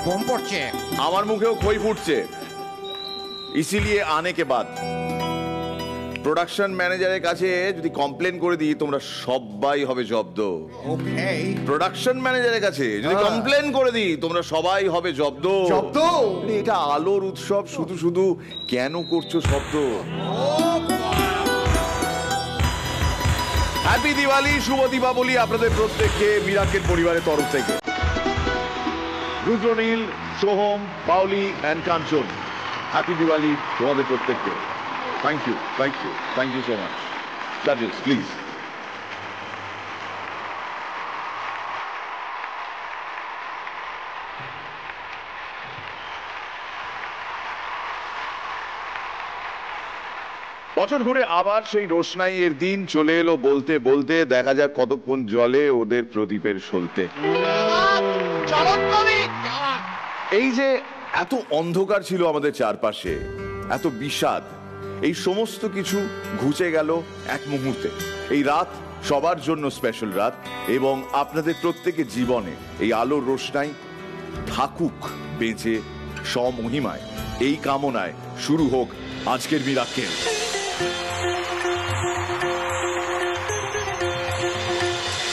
ঘুম পড়ছে। আমার মুখেও খই ফুটছে। ইসিলিয়ে আনে কে বাদ প্রোডাকশন ম্যানেজারের কাছে যদি কমপ্লেন করে দিই তোমরা সবাই হবে জব্দ। ওকে। প্রোডাকশন ম্যানেজারের কাছে যদি কমপ্লেন করে দিই তোমরা সবাই হবে জব্দ। জব্দ? এটা আলোর উৎসব, শুধু শুধু কেন করছো শব্দ? হ্যাপি দিওয়ালি, শুভ দীপাবলি আপনাদের প্রত্যেককে মিরাকেল পরিবারের তরফ থেকে। রুদ্রনীল, সোহম, পাওলি অ্যান্ড কাঞ্চন, হ্যাপি দিওয়ালি তোমাদের প্রত্যেককে। Thank you, thank you, thank you so much. জাজেস প্লিজ। বছর ঘুরে আবার সেই রোশনাইয়ের দিন চলে এলো, বলতে বলতে দেখা যাক কতক্ষণ জলে ওদের প্রদীপের সলতে। এই যে এত অন্ধকার ছিল আমাদের চারপাশে, এত বিষাদ, এই সমস্ত কিছু ঘুচে গেল এক মুহূর্তে। এই রাত সবার জন্য স্পেশাল রাত, এবং আপনাদের প্রত্যেকের জীবনে এই আলোর রোশনাই থাকুক বেঁচে স্বমহিমায়। এই কামনায় শুরু হোক আজকের miracle.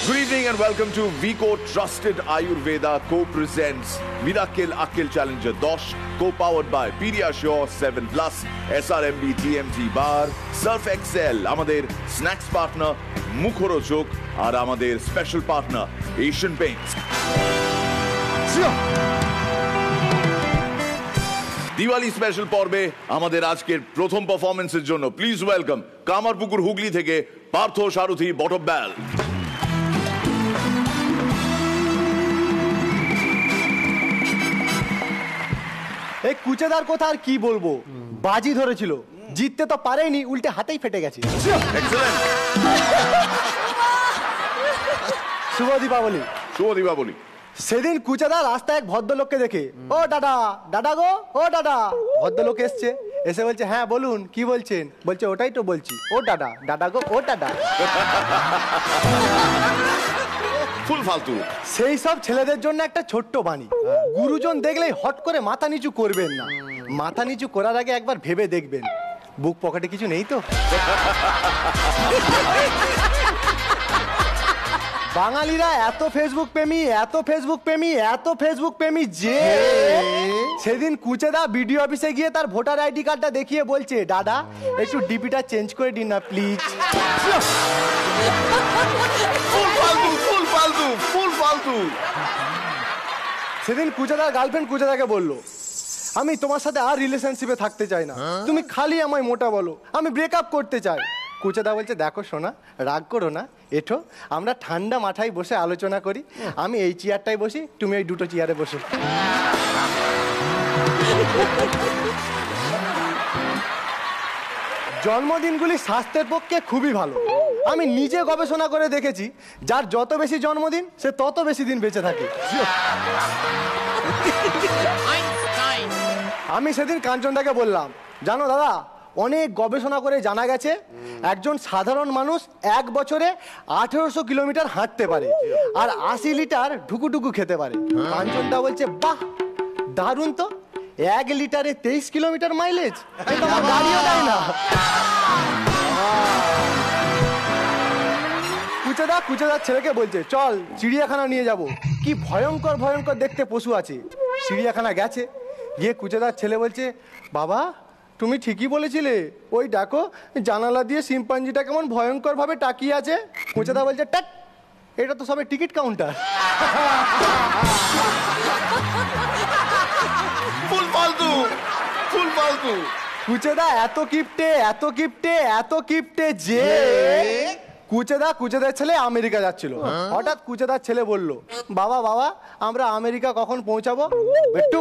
Good evening and welcome to Vico Trusted Ayurveda co-presents Miracle Akil Challenger 10, co-powered by Pediasure 7+, SRMB TMT Bar, Surf Excel, আমাদের স্ন্যাক্স পার্টনার মুখরোচক, আর আমাদের special partner Asian Paints. Diwali special পর্বে আমাদের আজকের প্রথম পারফরমেন্সের জন্য প্লিজ ওয়েলকাম কামারপুকুর হুগলি থেকে পার্থ সারথী বটব্যাল। এই কুচেদার কথা আর কি বলবো, বাজি ধরেছিল, জিততে তো পারেনি, উল্টে হাতেই ফেটে গেছে। শুভ দীপাবলি। শুভ দীপাবলি। সেদিন কুচেদা রাস্তায় এক ভদ্রলোককে দেখে, ও দাদা, দাদা গো, ও দাদা। ভদ্রলোক এসছে, এসে বলছে, হ্যাঁ বলুন কি বলছেন? বলছে, ওটাই তো বলছি, ও দাদা, দাদা গো, ও দাদা। ফুল ফালতু। সেই সব ছেলেদের জন্য একটা ছোট্ট বাণী, গুরুজন দেখলেই হট করে মাথা নিচু করবেন না। মাথা নিচু করার আগে একবার ভেবে দেখবেন বুক পকেটে কিছু নেই তো। বাঙালিরা এত ফেসবুক প্রেমী, এত ফেসবুক প্রেমী, এত ফেসবুক প্রেমী যে সেদিন কুচেদা বিডিও অফিসে গিয়ে তার ভোটার আইডি কার্ডটা দেখিয়ে বলছে, দাদা একটু ডিপিটা চেঞ্জ করে দিন না প্লিজ। সেদিন কুচেদার গার্লফ্রেন্ড কুচেদাকে বললো, আমি তোমার সাথে আর রিলেশনশিপে থাকতে চাই না, তুমি খালি আমায় মোটা বলো, আমি ব্রেকআপ করতে চাই। কুচেদা বলছে, দেখো সোনা, রাগ করো না, এঠো আমরা ঠান্ডা মাথায় বসে আলোচনা করি, আমি এই চেয়ারটায় বসি, তুমি এই দুটো চেয়ারে বসো। জন্মদিনগুলি স্বাস্থ্যের পক্ষে খুবই ভালো। আমি নিজে গবেষণা করে দেখেছি, যার যত বেশি জন্মদিন সে তত বেশি দিন বেঁচে থাকে। আমি সেদিন কাঞ্চনদাকে বললাম, জানো দাদা, অনেক গবেষণা করে জানা গেছে একজন সাধারণ মানুষ এক বছরে 1800 কিলোমিটার হাঁটতে পারে আর 80 লিটার ঢুকুঢুকু খেতে পারে। কাঞ্চনদা বলছে, বাহ দারুণ তো, 1 লিটারে 23 কিলোমিটার মাইলেজ, এটা আমার গাড়িও দেয় না। কুচেদার ছেলেকে বলছে, চল চিড়িয়াখানা নিয়ে যাব, কি ভয়ঙ্কর ভয়ঙ্কর দেখতে পশু আছে। চিড়িয়াখানা গেছে, গিয়ে কুচেদার ছেলে বলছে, বাবা তুমি ঠিকই বলেছিলে, ওই দেখো জানালা দিয়ে শিম্পাঞ্জিটা কেমন ভয়ঙ্কর ভাবে তাকিয়ে আছে। কুচেদা বলছে, টাক, এটা তো সবে টিকিট কাউন্টার। ফুল ফালতু, ফুল ফালতু। কুচেদা এত কিপটে, এত কিপটে, এত কিপটে যে কুচেদার ছেলে আমেরিকা যাচ্ছিল, হঠাৎ কুচেদার ছেলে বলল, বাবা বাবা আমরা আমেরিকা কখন পৌঁছাবো? একটু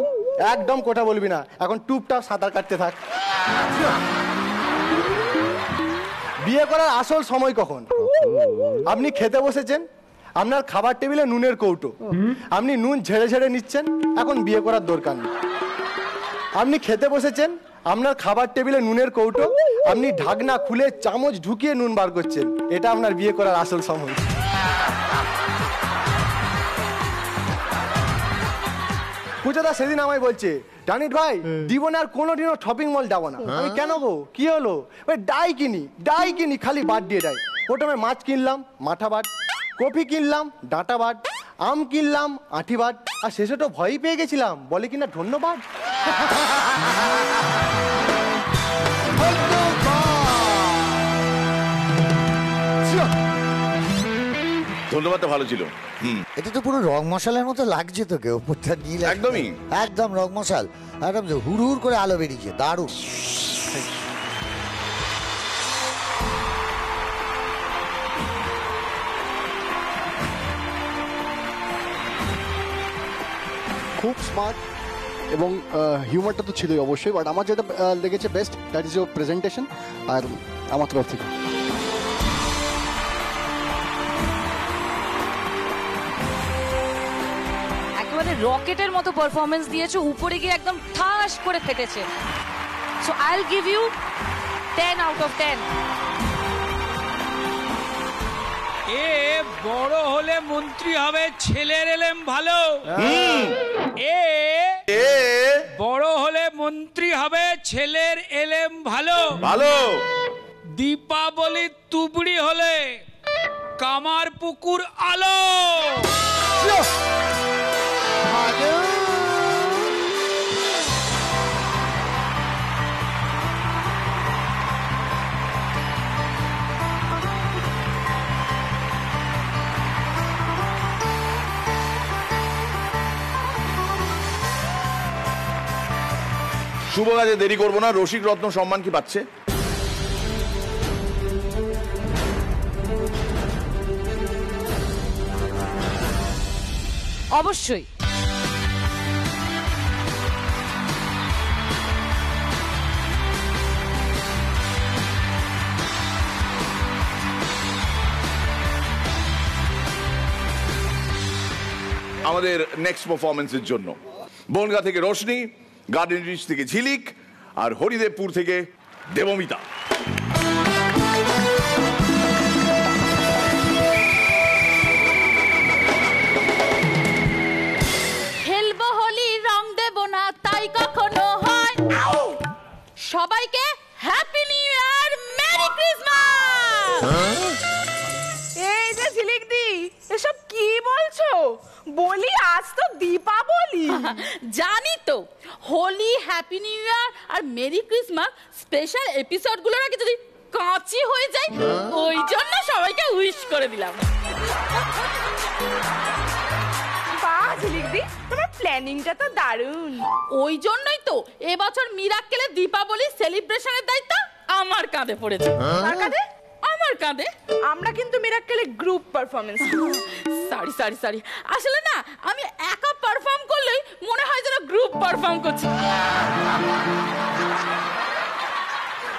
একদম কথা বলবি না, এখন টুপটাপ সাঁতার কাটতে থাক। বিয়ে করার আসল সময় কখন? আপনি খেতে বসেছেন, আপনার খাবার টেবিলে নুনের কৌটো, আপনি নুন ঝেড়ে ঝেড়ে নিচ্ছেন, এখন বিয়ে করার দরকার নেই। আপনি খেতে বসেছেন, আপনার খাবার টেবিলে নুনের কৌটো, আপনি ঢাকনা খুলে চামচ ঢুকিয়ে নুন বার করছেন, এটা আপনার বিয়ে করার আসল সময়। পুজোদা সেদিন আমায় বলছে, জানিস ভাই জীবনে আর কোনোদিনও শপিং মল যাবো না। আমি কেন গো, কি হলো? ডাই কিনি খালি বাদ দিয়ে ডাই। প্রথমে মাছ কিনলাম মাথা বাদ, কফি কিনলাম ডাঁটা বাদ, আম কিনলাম আঁটি বাদ, আর শেষে তো ভয়ই পেয়ে গেছিলাম, বলে কিনা ধন্যবাদ। ধন্যবাদটা ভালো ছিল। এটা তো পুরো রং মশালার মতো লাগছে তোকে, ওপরটা নীল, একদমই একদম রং মশাল, একদম হুড় হুড় করে আলো বেরিয়েছে, দারুণ। খুব স্মার্ট এবং হিউমারটা তো ছিলই অবশ্যই, বাট আমার যেটা লেগেছে best, that is your presentation. আর আমার তরফ থেকে একেবারে রকেটের মতো পারফরমেন্স দিয়েছো, উপরে গিয়ে একদম ঠাস করে ফেটেছে। So I will give you 10 out of 10। এ বড় হলে মন্ত্রী হবে, ছেলের এলেম ভালো। এ বড় হলে মন্ত্রী হবে, ছেলের এলেম ভালো। ভালো। দীপাবলি তুবড়ি হলে কামার পুকুর আলো। শুভ কাজে দেরি করবো না। রসিক রত্ন সম্মান কি পাচ্ছে? অবশ্যই। আমাদের নেক্সট পারফরমেন্সের জন্য বনগা থেকে রোশনি, গার্ডেন রিচ থেকে ঝিলিক, আর হরিদেবপুর থেকে দেবমিতা। খেলবো হোলি, রং দেব না তাই কখনো হয়। সবাইকে happy new year, merry Christmas. এই যে ঝিলিক দি, এসব কি বলছো? বলি আজ তো দীপাবলি। জানি তো, হোলি, হ্যাপি নিউ ইয়ার আর মেরি ক্রিসমাস স্পেশাল এপিসোডগুলোর আগে যদি কাঁচি হয়ে যায়, ওই জন্য সবাইকে উইশ করে দিলাম। বাহ ঝিলিক দি, তোমার প্ল্যানিংটা তো দারুণ। ওই জন্যই তো এবছর মিরাক্কেলে দীপাবলি সেলিব্রেশনের দায়িত্ব আমার কাঁধে পড়েছে। কার কাঁধে? আমার কাঁধে। আমরা কিন্তু মিরাক্কেলে গ্রুপ পারফরমেন্স। সরি, আসলে না আমি একা পারফর্ম করলেই মনে হয় যেন গ্রুপ পারফর্ম করছি।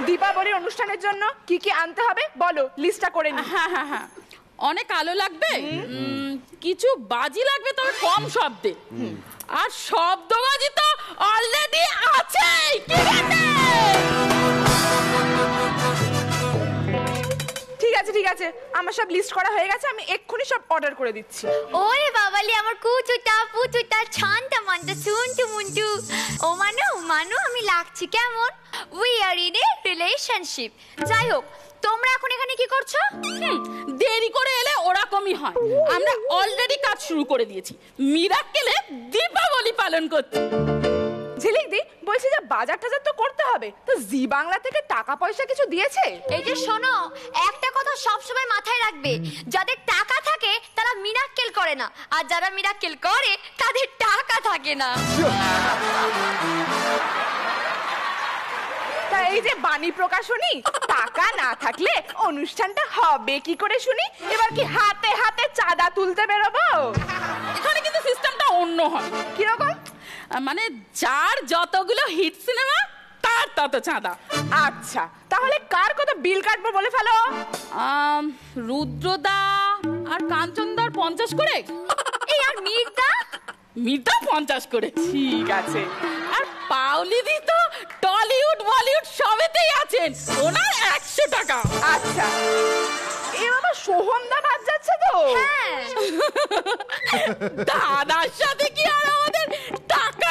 দীপাবলির অনুষ্ঠানের জন্য কি কি আনতে হবে বলো, লিস্টটা করে নি। হ্যাঁ, অনেক আলো লাগবে, কিছু বাজি লাগবে তবে কম শব্দে, আর শব্দবাজি তো অলরেডি আছেই। ঠিক আছে, আমার সব লিস্ট করা হয়ে গেছে, আমি এক্ষুনি সব অর্ডার করে দিচ্ছি। ওরে বাবালি আমার কুচুটা পুচুটা ছানটা মানটা শুনটু মুন্টু। ও মানু আমি লাগছি কেমন? We are in a relationship. যাই হোক, তোমরা এখন এখানে কি করছো? দেরি করে এলে ওরকমই হয়। আমরা অলরেডি কাজ শুরু করে দিয়েছি, মিরাক্কেলে দীপাবলি পালন করছি। ঝিলিক দি, বলছি যে বাজার টাজার তো করতে হবে, তো জি বাংলা থেকে টাকা পয়সা কিছু দিয়েছে? এই যে শোনো, একটা কথা সবসময় মাথায় রাখবে, যাদের টাকা থাকে তারা মিরাক্কেল করে না, আর যারা মিরাক্কেল করে তাদের টাকা থাকে না। তা এই যে বাণী প্রকাশনী, টাকা না থাকলে অনুষ্ঠানটা হবে কি করে শুনি? এবার কি হাতে হাতে চাঁদা তুলতে বেরোবো? এখানে কিন্তু সিস্টেমটা অন্য হয়। কিরকম? মানে যার যতগুলো হিট সিনেমা তার তত চাঁদা। আচ্ছা, তাহলে কার কত বিল কাটবো বলে ফেলো। রুদ্রদা আর কাঞ্চনদার 50 করে। এই আর মির্দা 50 করে। ঠিক আছে। আর পাউলিদি তো টলিউড বলিউড সবেতেই আছেন, ওনার 100 টাকা। আচ্ছা, এ বাবা সোহমদা বাদ যাচ্ছে তো। হ্যাঁ, দাদার সাথে কি আর আমাদের টাকা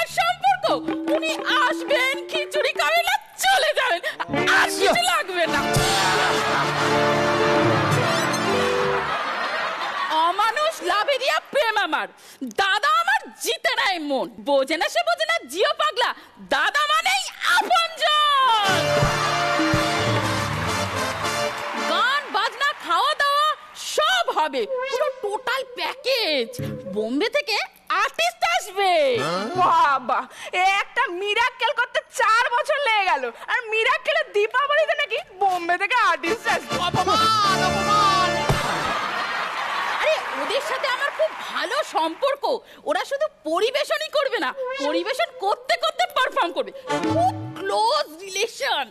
উনি আসবেন, খিচুড়ি খাবেন আর চলে যাবেন, আর কিছু লাগবে না। অমানুষ লাভেরিয়া প্রেম আমার, দাদা আমার জিতে নাই মন, বোঝে না সে বোঝে না জিও পাগলা, দাদা মানেই আপনজন। গান বাজনা খাওয়া দাওয়া সব হবে, পুরো টোটাল প্যাকেজ। বোম্বে থেকে আর্টিস্ট আসবে। বাবা, একটা মিরাক্কেল করতে 4 বছর লেগে গেল, আর মিরাক্কেলের দীপাবলিতে নাকি বোম্বে থেকে আর্টিস্ট আসবে। আরে ওদের সাথে আমার খুব ভালো সম্পর্ক, ওরা শুধু পরিবেশনই করবে না, পরিবেশন করতে করতে পারফর্ম করবে, খুব ক্লোজ রিলেশন।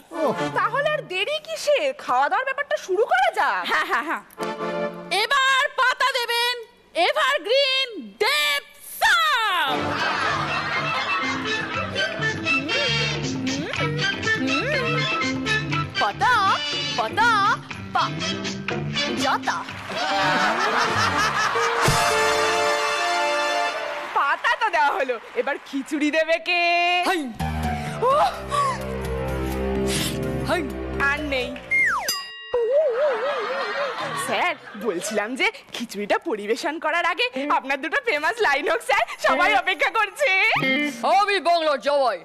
তাহলে আর দেরি কিসের, খাওয়া দাওয়ার ব্যাপারটা শুরু করা যাক। হ্যাঁ হ্যাঁ হ্যাঁ, এবার পাতা দেবেন এভারগ্রিন দেব সাম। পাতা পাতা পা যাতা। পাতা তো দেওয়া হলো, এবার খিচুড়ি দেবে কে? আর নেই। স্যার, বলছিলাম যে খিচুড়িটা পরিবেশন করার আগে আপনার দুটো ফেমাস লাইন হোক স্যার, সবাই অপেক্ষা করছে। আমি বাংলা জবাই,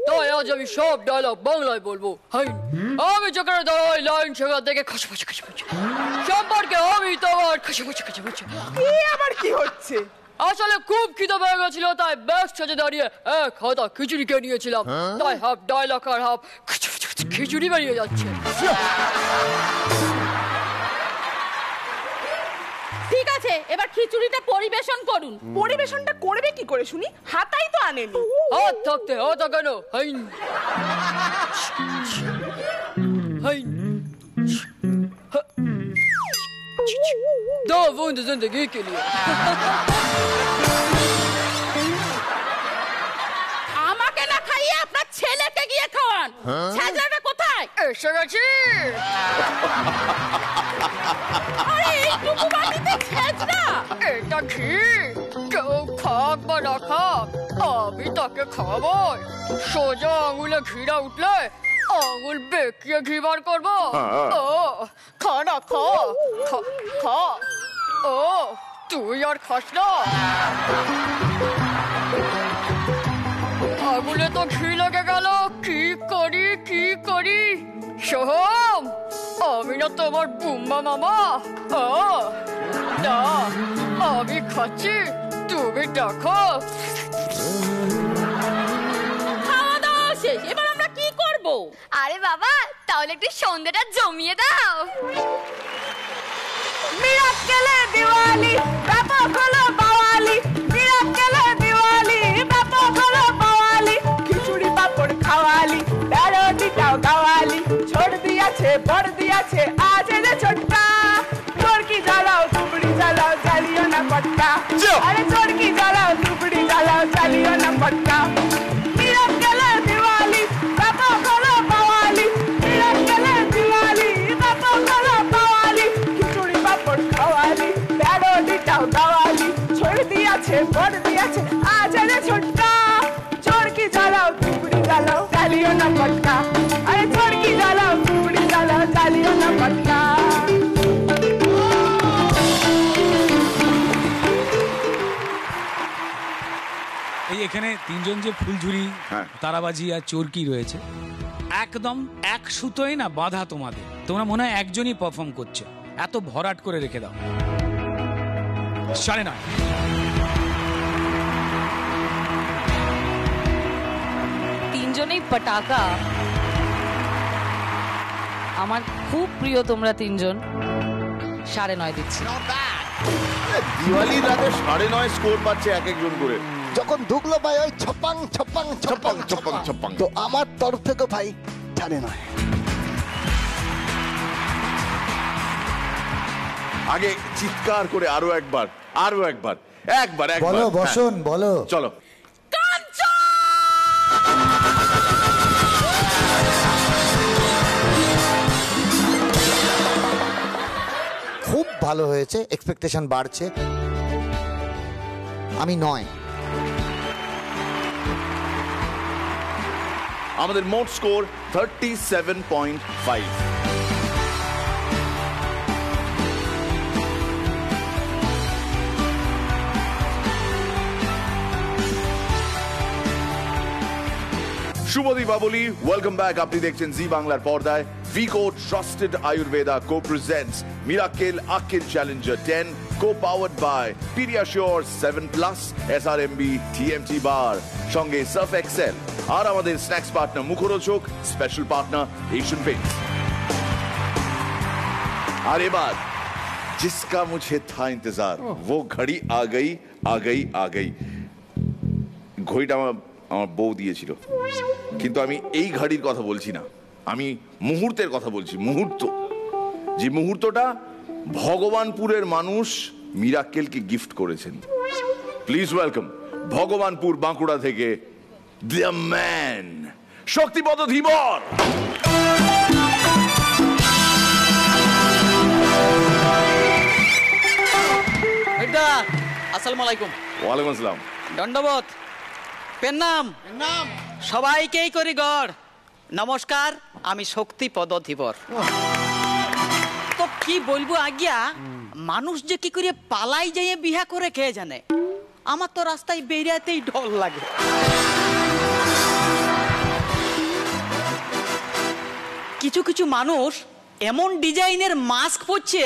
তাই আজ আমি সব ডায়লগ বাংলায় বলবো। আমি যেখানে দাঁড়াই লাইন শেখা দেখে খসখস খসখস সম্পর্কে আমি তোমার খসখস খসখস। কি আবার কি হচ্ছে? আসলে খুব খিদে পেয়ে গেছিল, তাই ব্যাস সেজে দাঁড়িয়ে এক হাতা খিচুড়ি খেয়ে নিয়েছিলাম, তাই হাফ ডায়লগ আর হাফ খিচুড়ি বেরিয়ে যাচ্ছে। ঠিক আছে, এবার খিচুড়িটা পরিবেশন করুন। পরিবেশনটা করবে কি করে শুনি? হাতাই তো আনেনি। হাত থাকতে হাতা কেন? दो बूंद जिंदगी के लिए। আমাকে না খাইয়ে আপনার ছেলেকে গিয়ে খাওয়ান। ছেলেটা কোথায়? এসে গেছি। আরে এইটুকু বাটিতে ছেঁচড়া। এটা ঘি, কেউ খাক বা না খাক, আমি তাকে খাওয়াবো। সোজা আঙুলে ঘিরা উঠলে আঙুল বেঁকিয়ে ঘি বার করবো। ও খা না, খা খা খা। ও তুই আর খাস না? আঙুলে তো ঘি লেগে গেল, কি করি কি করি? সোহম, আমি না তোমার বুম্বা মামা। ও না, আমি খাচ্ছি, তুমি দেখো। খাওয়া দাওয়া শেষ, এবার আমরা কি করব? আরে বাবা, তাহলে একটু সন্ধ্যাটা জমিয়ে দাও। মিরাক্কেলে দিওয়ালি, ব্যাপক হলো বাওয়ালি। মিরাক্কেলে দিওয়ালি, ব্যাপক হলো বাওয়ালি। খিচুড়ি পাপড় খাওয়ালি, প্যারোটিটাও গাওয়ালি। ছোট দিয়াছে বড় দিয়াছে আজ যে ছোট্টা। চোরকি জ্বালাও তুবড়ি জ্বালাও, জ্বালিও না পট্টা। আরে চোরকি জ্বালাও তুবড়ি জ্বালাও, জ্বালিও না পট্টা। মিরাক্কেলে দিওয়ালি, ব্যাপক হলো বাওয়ালি। মিরাক্কেলে দিওয়ালি, ব্যাপক হলো বাওয়ালি। খিচুড়ি পাপড় খাওয়ালি, প্যারোটিটাও গাওয়ালি। ছোট দিয়াছে বড় দিয়াছে আজ যে ছোট্টা। চোরকি জ্বালাও তুবড়ি জ্বালাও, জ্বালিও না পট্টা। আরে চোরকি জ্বালাও তুবড়ি জ্বালাও, জ্বালিও না পট্টা। এই এখানে তিনজন যে ফুলঝুরি, হ্যাঁ। তারাবাজি আর চোরকি রয়েছে, একদম এক সুতোয় না বাঁধা তোমাদের। তোমরা মনে হয় একজনই পারফর্ম করছো, এত ভরাট করে রেখে দাও। 9:30। তিনজনেই পটাকা। আমার খুব প্রিয় তোমরা তিনজন। 9:30 দিচ্ছি। দিওয়ালির রাতে 9:30 স্কোর পাচ্ছে এক একজন করে। যখন ঢুকলো ভাই ওই ছপাং ছপাং ছপাং ছপাং ছপাং, তো আমার তরফ থেকে ভাই 9:30। আগে চিৎকার করে আরো একবার, আরো একবার, একবার একবার। বলো বসুন, বলো। চলো। খুব ভালো হয়েছে, এক্সপেকটেশন বাড়ছে। আমি 9। আমাদের মোট স্কোর 37.5। শুভ দীপাবলি, ওয়েলকাম ব্যাক। আপনি দেখছেন জি বাংলার পর্দায় Vicco trusted Ayurveda co presents Mirakkel Akkel challenger 10 co powered by PediaSure 7+ SRMB TMT bar, সঙ্গে সার্ফ এক্সেল আর আমাদের snacks partner Mukhorochak, special partner Asian Paints. আর এবার जिसका मुझे था इंतजार वो घड़ी आ गई आ गई आ गई। ঘড়িটা আমার বউ দিয়েছিল, কিন্তু আমি এই ঘড়ির কথা বলছি না, আমি মুহূর্তের কথা বলছি। মুহূর্ত, যে মুহূর্তটা ভগবানপুরের মানুষ মিরাক্কেলকে গিফট করেছেন। প্লিজ ওয়েলকাম ভগবানপুর বাঁকুড়া থেকে দ্য ম্যান শক্তিপদ ধীবর। আসসালামু আলাইকুম। ওয়ালাইকুম আসসালাম। দণ্ডবোধ, পেন্নাম সবাইকেই করি গড় নমস্কার। আমি শক্তিপদ ধীবর। তো কি বলবো আজ্ঞা, মানুষ যে কি করে পালাই যাইয়ে বিহা করে কে জানে। আমার তো রাস্তায় বেরিয়াতেই ঢল লাগে। কিছু কিছু মানুষ এমন ডিজাইনের মাস্ক পরছে,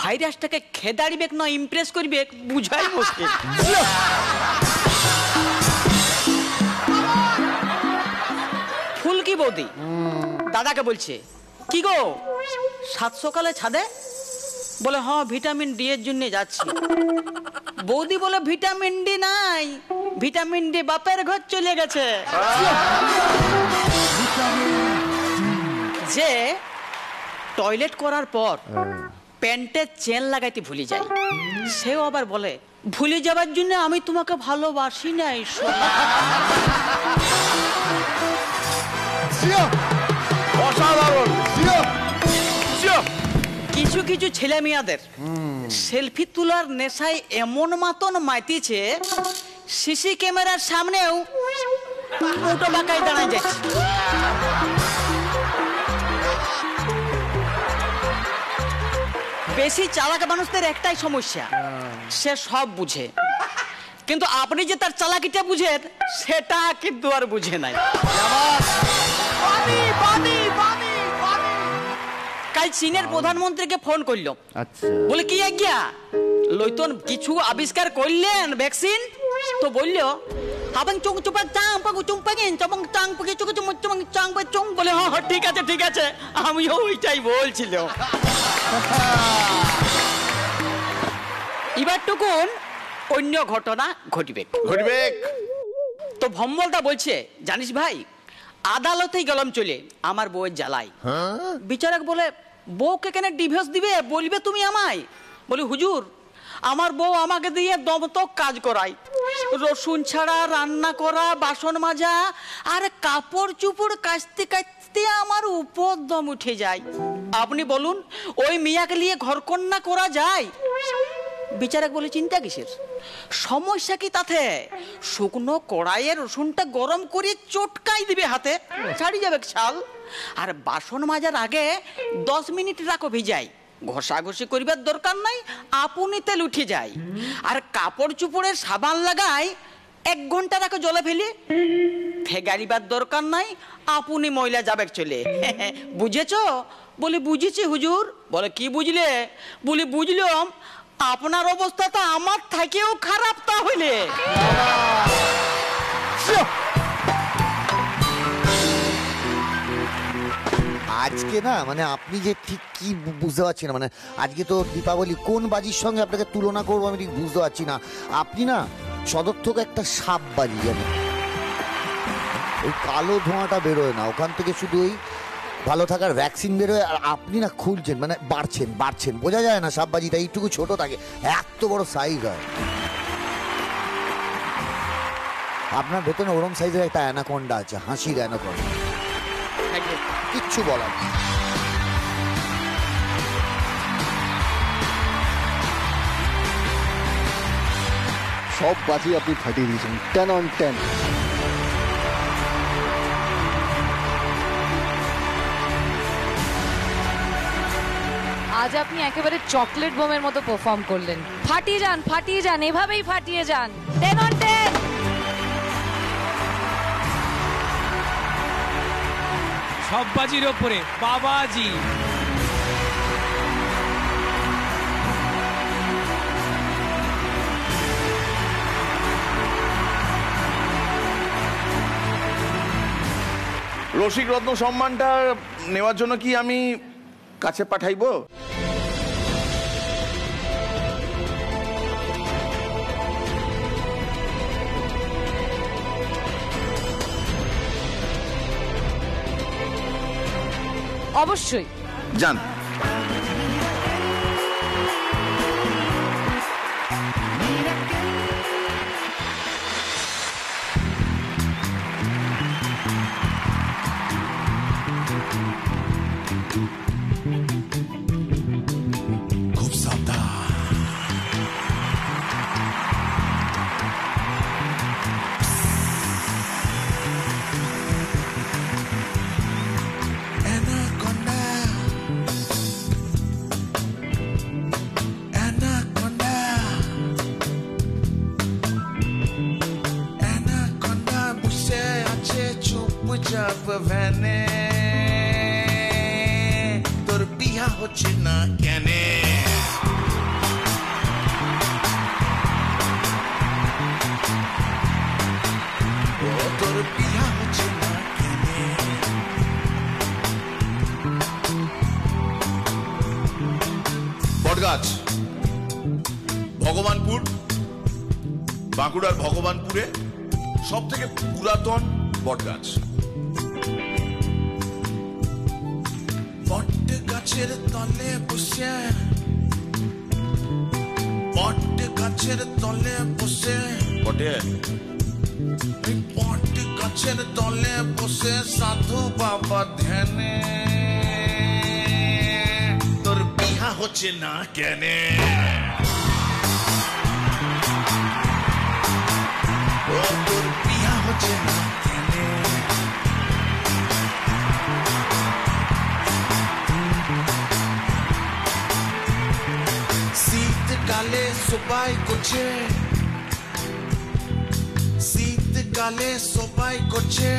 ভাইরাসটাকে খেদাড়িবে না ইমপ্রেস করবে বুঝাই মুশকিল। ফুলকি বৌদি দাদাকে বলছে, কি গো সাত সকালে ছাদে? বলে হ্যাঁ, ভিটামিন ডি এর জন্য যাচ্ছি। বৌদি বলে ভিটামিন ডি নাই, ভিটামিন ডি বাপের ঘর চলে গেছে। যে টয়লেট করার পর প্যান্টের চেন লাগাইতে ভুলে যায়, সেও আবার বলে ভুলে যাবার জন্য আমি তোমাকে ভালোবাসি নাই। কিছু কিছু ছেলে মেয়াদের সেলফি তোলার নেশায় এমন মাতন মাইতিছে, সিসি ক্যামেরার সামনেও মোটো বাঁকায় দাঁড়ায় যাচ্ছে। বেশি চালাক মানুষদের একটাই সমস্যা, সে সব বুঝে, কিন্তু আপনি যে তার চালাকিটা বুঝেন সেটা কিন্তু আর বুঝে নাই। কাল চীনের প্রধানমন্ত্রীকে ফোন করলো, বলে কি আজ্ঞা লইতন কিছু আবিষ্কার করলেন ভ্যাকসিন? তো বললো হাবাং চুং চুপা চাং পাগু চুং পাগিন চবং চাং পাগি চুকু চুং চুং চাং পা চুং। বলে হ্যাঁ ঠিক আছে ঠিক আছে, আমিও ওইটাই বলছিল। এবার টুকুন অন্য ঘটনা ঘটবে। তো ভম্বলটা বলছে, জানিস ভাই আদালতেই গেলাম চলে আমার বউয়ের জ্বালাই। বিচারক বলে বউকে কেন ডিভোর্স দিবে, বলবে তুমি আমায়? বলি হুজুর আমার বউ আমাকে দিয়ে দমতক কাজ করায়, রসুন ছাড়া রান্না করা, বাসন মাজা আর কাপড় চুপড় কাচতে কাচতে আমার উপর দম উঠে যায়। আপনি বলুন ওই মিয়াকে নিয়ে ঘরকন্যা করা যায়? বিচারক বলে চিন্তা কিসের, সমস্যা কি তাতে? শুকনো কড়াইয়ে রসুনটা গরম করে চটকাই দিবে হাতে, ছাড়ি যাবে ছাল। আর বাসন মাজার আগে 10 মিনিট রাখো ভিজাই, ঘষাঘষি করিবার দরকার নাই, আপনি তেল উঠে যায়। আর কাপড় চুপড়ের সাবান লাগাই 1 ঘন্টা রাখো জলে ফেলে, ফেগারিবার দরকার নাই, আপনি ময়লা যাবে চলে। বুঝেছো? বলে বুঝেছি হুজুর। বলে কি বুঝলে? বলে বুঝলাম আপনার অবস্থা তো আমার থেকেও খারাপ তাহলে। আজকে না মানে আপনি যে ঠিক কি বুঝতে পারছি না, মানে আজকে তো দীপাবলি, কোন বাজির সঙ্গে আপনাকে তুলনা করবো আমি ঠিক বুঝতে পারছি না। আপনি না সদর্থক একটা সাপ বাজি, জানেন ওই কালো ধোঁয়াটা বেরোয় না, ওখান থেকে শুধু ওই ভালো থাকার ভ্যাকসিন বেরোয়, আর আপনি না খুলছেন মানে বাড়ছেন, বোঝা যায় না সাপবাজিটা এইটুকু ছোট থাকে, এত বড় সাইজ হয়। আপনার ভেতরে ওরম সাইজের একটা অ্যানাকোন্ডা আছে, হাসির অ্যানাকোন্ডা, কিচ্ছু বলার। সব বাজি আপনি ফাটিয়ে দিয়েছেন, 10 on 10। আজ আপনি একেবারে চকলেট বোমের মতো পারফর্ম করলেন। ফাটিয়ে যান, এভাবেই ফাটিয়ে যান। 10 on 10। সব বাজির ওপরে বাবাজি। রসিক রত্ন সম্মানটা নেওয়ার জন্য কি আমি কাছে পাঠাইবো? অবশ্যই যান। খুব সাবধান। তোর বিয়া হচ্ছে না কেন? তোর বিয়া হচ্ছে না কেন? বটগাছ, ভগবানপুর, বাঁকুড়ার ভগবানপুরে সব থেকে পুরাতন বটগাছ। বট গাছের তলে বসে, বট গাছের তলে বসে, বটে বট গাছের তলে বসে সাধু বাবা ধ্যানে। তোর বিয়া হচ্ছে না কেন? তোর বিয়া হচ্ছে না কেন? শীতকালে সবাই করছে, শীতকালে সবাই করছে,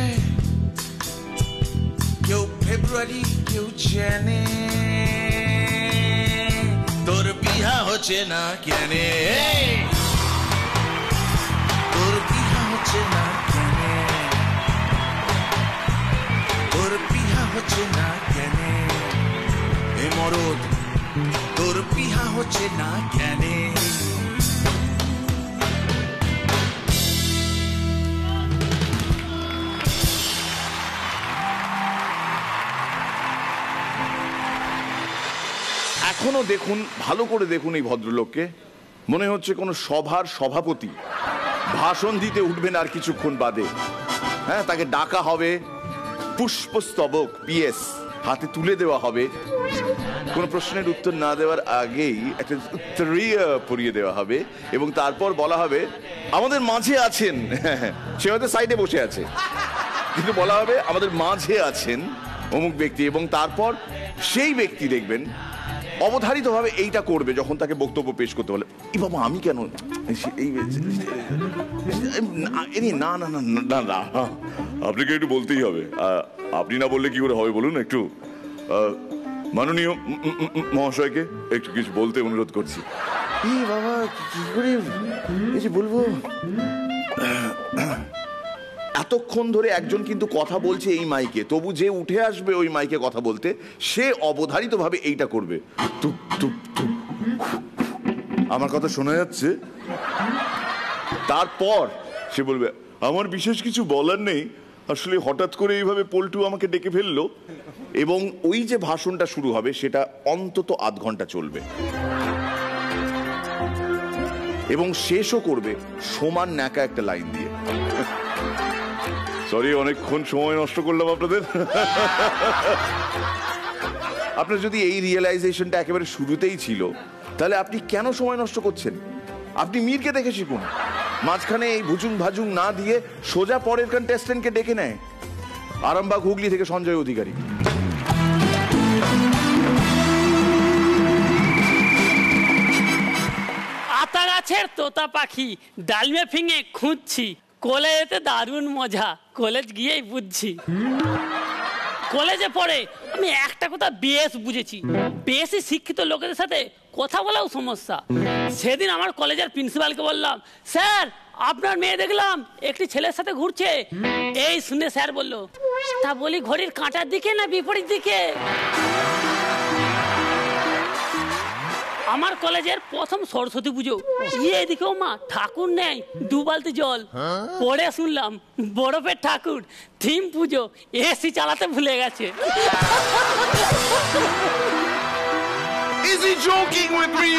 কেউ ফেব্রুয়ারি কেউ জানে। তোর বিয়া হচ্ছে না কেন? তোর বিয়া হচ্ছে না কেন? তোর বিয়া হচ্ছে না কেন? এ মরদ, তোর বিয়া হচ্ছে না কেন? এখনো দেখুন, ভালো করে দেখুন এই ভদ্রলোককে, মনে হচ্ছে কোনো সভার সভাপতি ভাষণ দিতে উঠবেন আর কিছুক্ষণ বাদে। হ্যাঁ, তাকে ডাকা হবে, পুষ্পস্তবক পিএস হাতে তুলে দেওয়া হবে, কোনো প্রশ্নের উত্তর না দেওয়ার আগেই একটা উত্তরীয় পড়িয়ে দেওয়া হবে এবং তারপর বলা হবে আমাদের মাঝে আছেন, সে হয়তো সাইডে বসে আছে কিন্তু বলা হবে আমাদের মাঝে আছেন অমুক ব্যক্তি, এবং তারপর সেই ব্যক্তি দেখবেন অবধারিতভাবে এইটা করবে যখন তাকে বক্তব্য পেশ করতে বলে, এই বাবা আমি কেন না না না না না, আপনাকে একটু বলতেই হবে, আপনি না বললে কি করে হবে বলুন, একটু মাননীয় মহাশয়কে একটু কিছু বলতে অনুরোধ করছি। এই বাবা কি করে কিছু বলবো? এতক্ষণ ধরে একজন কিন্তু কথা বলছে এই মাইকে, তবু যে উঠে আসবে ওই মাইকে কথা বলতে সে অবধারিতভাবে এইটা করবে, টুপ টুপ টুপ, আমার কথা শোনা যাচ্ছে? তারপর সে বলবে আমার বিশেষ কিছু বলার নেই, আসলে হঠাৎ করে এইভাবে পল্টু আমাকে ডেকে ফেললো, এবং ওই যে ভাষণটা শুরু হবে সেটা অন্তত আধ ঘন্টা চলবে এবং শেষও করবে সমান ন্যাকা একটা লাইন দিয়ে। সরি, অনেকক্ষণ সময় নষ্ট করলাম আপনাদের। আপনার যদি এই রিয়েলাইজেশনটা একেবারে শুরুতেই ছিল তাহলে আপনি কেন সময় নষ্ট করছেন? আপনি মীরকে দেখে শিখুন, মাঝখানে এই ভুজুং ভাজুং না দিয়ে সোজা পরের কন্টেস্টেন্টকে ডেকে নেয়। আরামবাগ হুগলি থেকে সঞ্জয় অধিকারী। গাছের তোতা পাখি ডালমে ফিঙে খুঁজছি, কলেজেতে দারুণ মজা, কলেজ গিয়েই বুঝছি। কলেজে পড়ে আমি একটা কথা বেশ বুঝেছি, বেশি শিক্ষিত লোকেদের সাথে কথা বলাও সমস্যা। সেদিন আমার কলেজের প্রিন্সিপালকে বললাম, স্যার আপনার মেয়ে দেখলাম একটি ছেলের সাথে ঘুরছে। এই শুনে স্যার বলল, তা বলি ঘড়ির কাঁটার দিকে না বিপরীত দিকে? আমার কলেজের প্রথম সরস্বতী পুজো, এদিকেও মা ঠাকুর নেই, 2 বালতি জল। পরে শুনলাম বরফের ঠাকুর, থিম পুজো, এসি চালাতে ভুলে গেছে। Is he joking with me?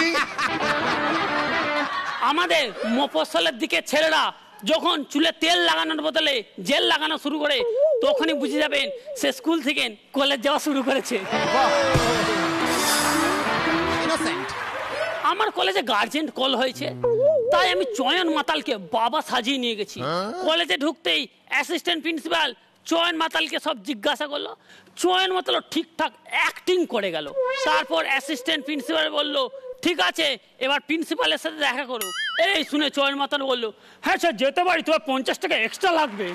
আমাদের মফস্বলের দিকে ছেলেরা যখন চুলে তেল লাগানোর বদলে জেল লাগানো শুরু করে, তখনই বুঝে যাবেন সে স্কুল থেকে কলেজ যাওয়া শুরু করেছে। আমার কলেজে গার্জেন কল হয়েছে, তাই আমি চয়ন মাতালকে বাবা সাজিয়ে নিয়ে গেছি। কলেজে ঢুকতেই অ্যাসিস্ট্যান্ট প্রিন্সিপাল চয়ন মাতালকে সব জিজ্ঞাসা করলো। চয়ন মাতাল ঠিকঠাক অ্যাক্টিং করে গেল। তারপর অ্যাসিস্ট্যান্ট প্রিন্সিপাল বলল, ঠিক আছে এবার প্রিন্সিপালের সাথে দেখা করো। এই শুনে চয়ন মাতাল বললো, হ্যাঁ স্যার যেতে পারি, তোমার 50 টাকা এক্সট্রা লাগবে।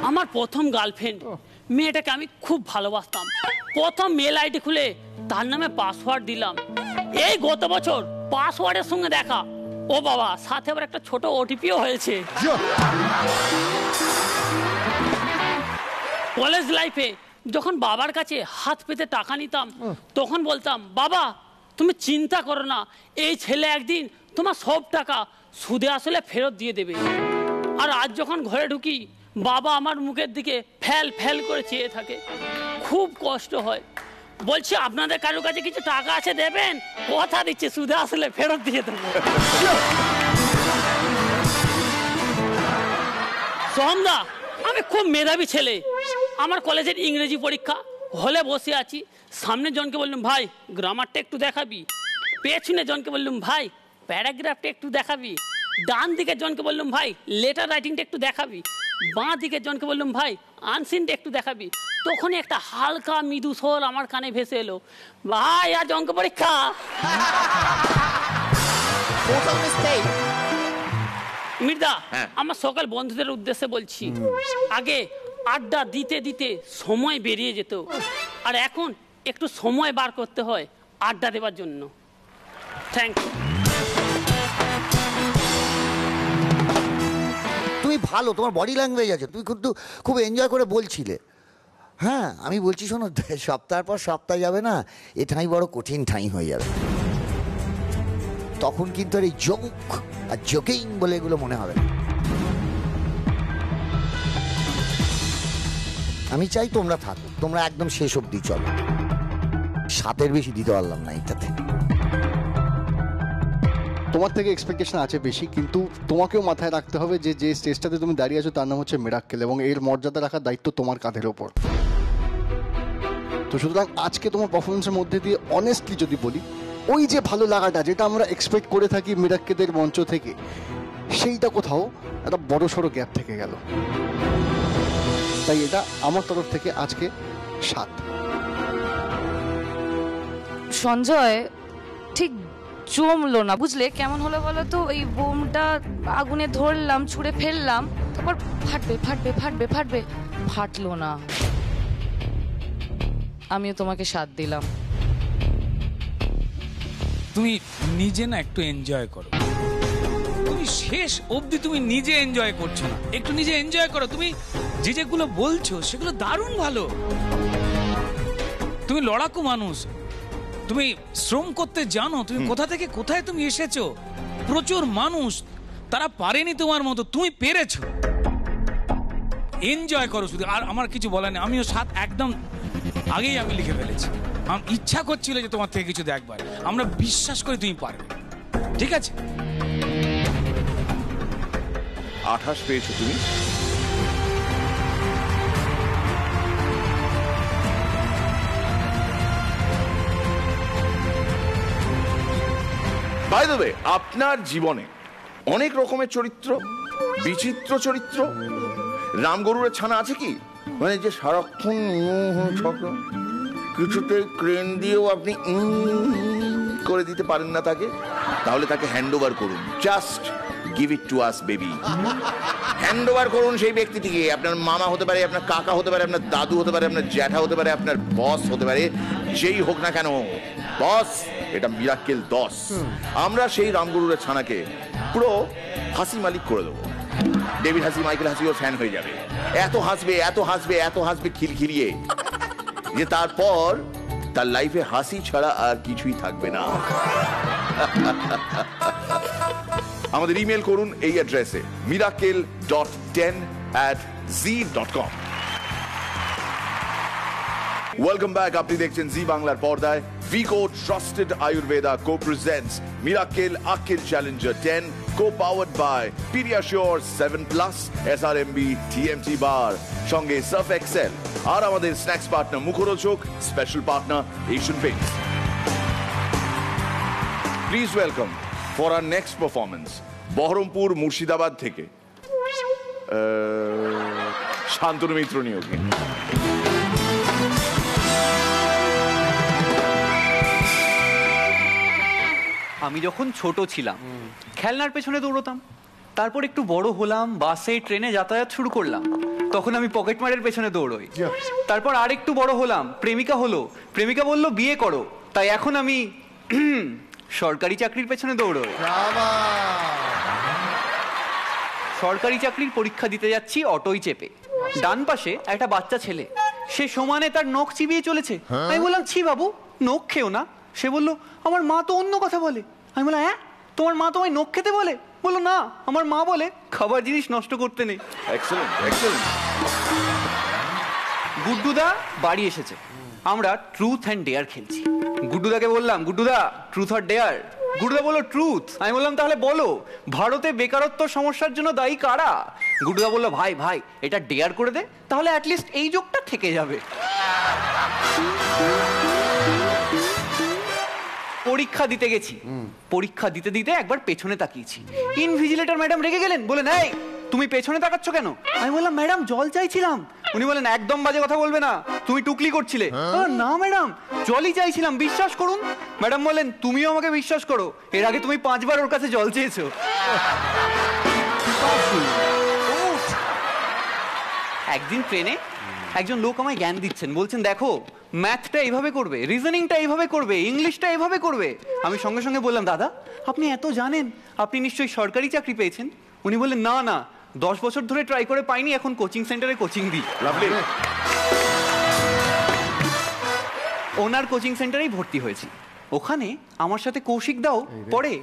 আমার প্রথম গার্লফ্রেন্ড, মেয়েটাকে আমি খুব ভালোবাসতাম। প্রথম মেল আইডি খুলে তার নামে পাসওয়ার্ড দিলাম। এই গত বছর পাসওয়ার্ডের সঙ্গে দেখা, ও বাবা সাথে আবার একটা ছোট ওটিপিও হয়েছে। কলেজ লাইফে যখন বাবার কাছে হাত পেতে টাকা নিতাম, তখন বলতাম, বাবা তুমি চিন্তা করো না, এই ছেলে একদিন তোমার সব টাকা সুদে আসলে ফেরত দিয়ে দেবে। আর আজ যখন ঘরে ঢুকি, বাবা আমার মুখের দিকে ফ্যাল ফ্যাল করে চেয়ে থাকে, খুব কষ্ট হয়। বলছি আপনাদের কারোর কাছে কিছু টাকা আছে দেবেন? কথা দিচ্ছে সুদে আসলে ফেরত দিয়ে দেবো। সোহমদা, আমি খুব মেধাবী ছেলে। আমার কলেজের ইংরেজি পরীক্ষা হলে বসে আছি, সামনে জনকে বললাম, ভাই গ্রামারটা একটু দেখাবি। পেছনে জনকে বললাম, ভাই প্যারাগ্রাফটা একটু দেখাবি। ডান দিকে জনকে বললাম, ভাই লেটার রাইটিংটা একটু দেখাবি। বাঁ দিকে জনকে বললাম, ভাই আনসিনটা একটু দেখাবি। তখনই একটা হালকা মৃদু স্বর আমার কানে ভেসে এলো, ভাই আজ অঙ্ক পরীক্ষা। মির্জা, আমার সকল বন্ধুদের উদ্দেশ্যে বলছি, আগে আড্ডা দিতে দিতে সময় বেরিয়ে যেত, আর এখন একটু সময় বার করতে হয় আড্ডা দেওয়ার জন্য। Thank you. তুমি ভালো, তোমার বডি ল্যাঙ্গুয়েজ আছে, তুমি কিন্তু খুব এনজয় করে বলছিলে। হ্যাঁ আমি বলছি শোনো, সপ্তাহের পর সপ্তাহ যাবে না, এ ঠাঁই বড় কঠিন ঠাঁই হয়ে যাবে। তখন কিন্তু আর এই জোক আর জোকিং বলে এগুলো মনে হবে না। আমি চাই তোমরা থাকো, তোমরা একদম শেষ অবধি চলো। 7-এর বেশি দিতে পারলাম না এটাতে। তোমার থেকে এক্সপেকটেশন আছে বেশি, কিন্তু তোমাকেও মাথায় রাখতে হবে যে যে স্টেজটাতে তুমি দাঁড়িয়ে আছো তার নাম হচ্ছে মিরাক্কেল, এবং এর মর্যাদা রাখার দায়িত্ব তোমার কাঁধের ওপর। তো সুতরাং আজকে তোমার পারফরমেন্সের মধ্যে দিয়ে অনেস্টলি যদি বলি, ওই যে ভালো লাগাটা যেটা আমরা এক্সপেক্ট করে থাকি মিরাক্কেলের মঞ্চ থেকে, সেইটা কোথাও একটা বড় সড়ো গ্যাপ থেকে গেল। তাই এটা আমার তরফ থেকে আজকে 7। সঞ্জয় ঠিক জমলো না, বুঝলে কেমন হলো বলো তো? ওই বোমটা আগুনে ধরলাম, ছুঁড়ে ফেললাম, তারপর ফাটবে ফাটবে ফাটবে ফাটবে, ফাটলো না। আমিও তোমাকে 7 দিলাম। তুমি নিজে না একটু এনজয় করো, তুমি শেষ অবধি তুমি নিজে এনজয় করছো না, একটু নিজে এনজয় করো। তুমি যে যেগুলো বলছো সেগুলো দারুণ ভালো। তুমি লড়াকু মানুষ, তুমি শ্রম করতে জানো, তুমি কোথা থেকে কোথায় তুমি এসেছো। প্রচুর মানুষ তারা পারেনি তোমার মতো, তুমি পেরেছো। এনজয় করো শুধু, আর আমার কিছু বলার নেই। আমিও 7 একদম আগেই আমি লিখে ফেলেছি। আমার ইচ্ছা করছিল যে তোমার থেকে কিছু দেখবার, আমরা বিশ্বাস করি তুমি পারবে। ঠিক আছে, 28 পেয়েছো তুমি। বাই দ্য ওয়ে, আপনার জীবনে অনেক রকমের চরিত্র, বিচিত্র চরিত্র। রামগরুরের ছানা আছে কি, মানে যে সারাক্ষণ কিছুতে ক্রেন দিয়েও আপনি করে দিতে পারেন না তাকে, তাহলে তাকে হ্যান্ড ওভার করুন। Just give it to us baby. Hand over করুন সেই ব্যক্তিটিকে। আপনার মামা হতে পারে, আপনার কাকা হতে পারে, আপনার দাদু হতে পারে, আপনার জ্যাঠা হতে পারে, আপনার বস হতে পারে, যেই হোক না কেন বস, এটা মিরাক্কেল 10। আমরা সেই রামগরুরের ছানাকে পুরো হাসি মালিক করে দেবো। ডেভিড হাসি, মাইকেল হাসি ওর ফ্যান হয়ে যাবে। এত হাসবে, এত হাসবে, এত হাসবে খিলখিলিয়ে যে তারপর তার লাইফে হাসি ছাড়া আর কিছুই থাকবে না। আমাদের ইমেল করুন এই অ্যাড্রেসে miracle.10@z.com। Welcome back. আপনি দেখছেন জি বাংলার পর্দায় Vicco trusted Ayurveda co presents Mirakkel Akkel challenger 10 co powered by PediaSure 7+ SRMB TMT bar, সঙ্গে সার্ফ এক্সেল, আর আমাদের snacks partner Mukhorochak, special partner Asian Paints. Please welcome for our next performance Baharampur Murshidabad থেকে শান্তনু মিত্র নিয়োগী। আমি যখন ছোট ছিলাম খেলনার পেছনে দৌড়তাম, তারপর একটু বড় হলাম, বাসে ট্রেনে যাতায়াত শুরু করলাম, তখন আমি পকেটমারের পেছনে দৌড়ই। তারপর আর একটু বড় হলাম, প্রেমিকা হলো, প্রেমিকা বলল বিয়ে করো, তাই এখন আমি সরকারি চাকরির পেছনে দৌড়ই। সরকারি চাকরির পরীক্ষা দিতে যাচ্ছি অটোই চেপে, ডান পাশে একটা বাচ্চা ছেলে, সে সমানে তার নখ চিবিয়ে চলেছে। আমি বললাম ছি বাবু, নখ খেও না। সে বলল আমার মা তো অন্য কথা বলে। আমি বললাম হ্যাঁ, তোমার মা তোমায় নখ খেতে বলে? বললো না, আমার মা বলে খাবার জিনিস নষ্ট করতে নেই। Excellent, excellent. গুড্ডুদা বাড়ি এসেছে, আমরা ট্রুথ অ্যান্ড ডেয়ার খেলছি। গুড্ডুদাকে বললাম গুড্ডুদা ট্রুথ অর ডেয়ার? গুড্ডুদা বললো ট্রুথ। আমি বললাম তাহলে বলো ভারতে বেকারত্ব সমস্যার জন্য দায়ী কারা? গুড্ডুদা বললো ভাই ভাই এটা ডেয়ার করে দে, তাহলে অ্যাটলিস্ট এই যোগটা থেকে যাবে। পরীক্ষা দিতে গেছি, পরীক্ষা দিতে দিতে একবার পেছনে তাকিয়েছি, ইনভিজিলেটর ম্যাডাম রেগে গেলেন, বলে নাই তুমি পেছনে তাকাচ্ছ কেন? আমি বললাম ম্যাডাম জল চাইছিলাম। উনি বলেন একদম বাজে কথা বলবে না, তুমি টুকলি করছিলে। না ম্যাডাম জলই চাইছিলাম, বিশ্বাস করুন। ম্যাডাম বললেন তুমিও আমাকে বিশ্বাস করো, এর আগে তুমি 5 বার ওর কাছে জল চেয়েছো। একদিন ট্রেনে একজন লোক আমায় জ্ঞান দিচ্ছেন, বলছেন দেখো ম্যাথটা এইভাবে করবে, রিজনিংটা এইভাবে করবে, ইংলিশটা এইভাবে করবে। আমি সঙ্গে সঙ্গে বললাম দাদা আপনি এত জানেন, আপনি নিশ্চয়ই সরকারি চাকরি পেয়েছেন? উনি বললেন না না, 10 বছর ধরে ট্রাই করে পাইনি, এখন কোচিং সেন্টারে কোচিং দিই। ওনার কোচিং সেন্টারেই ভর্তি হয়েছি, ওখানে আমার সাথে কৌশিক দাও পড়ে।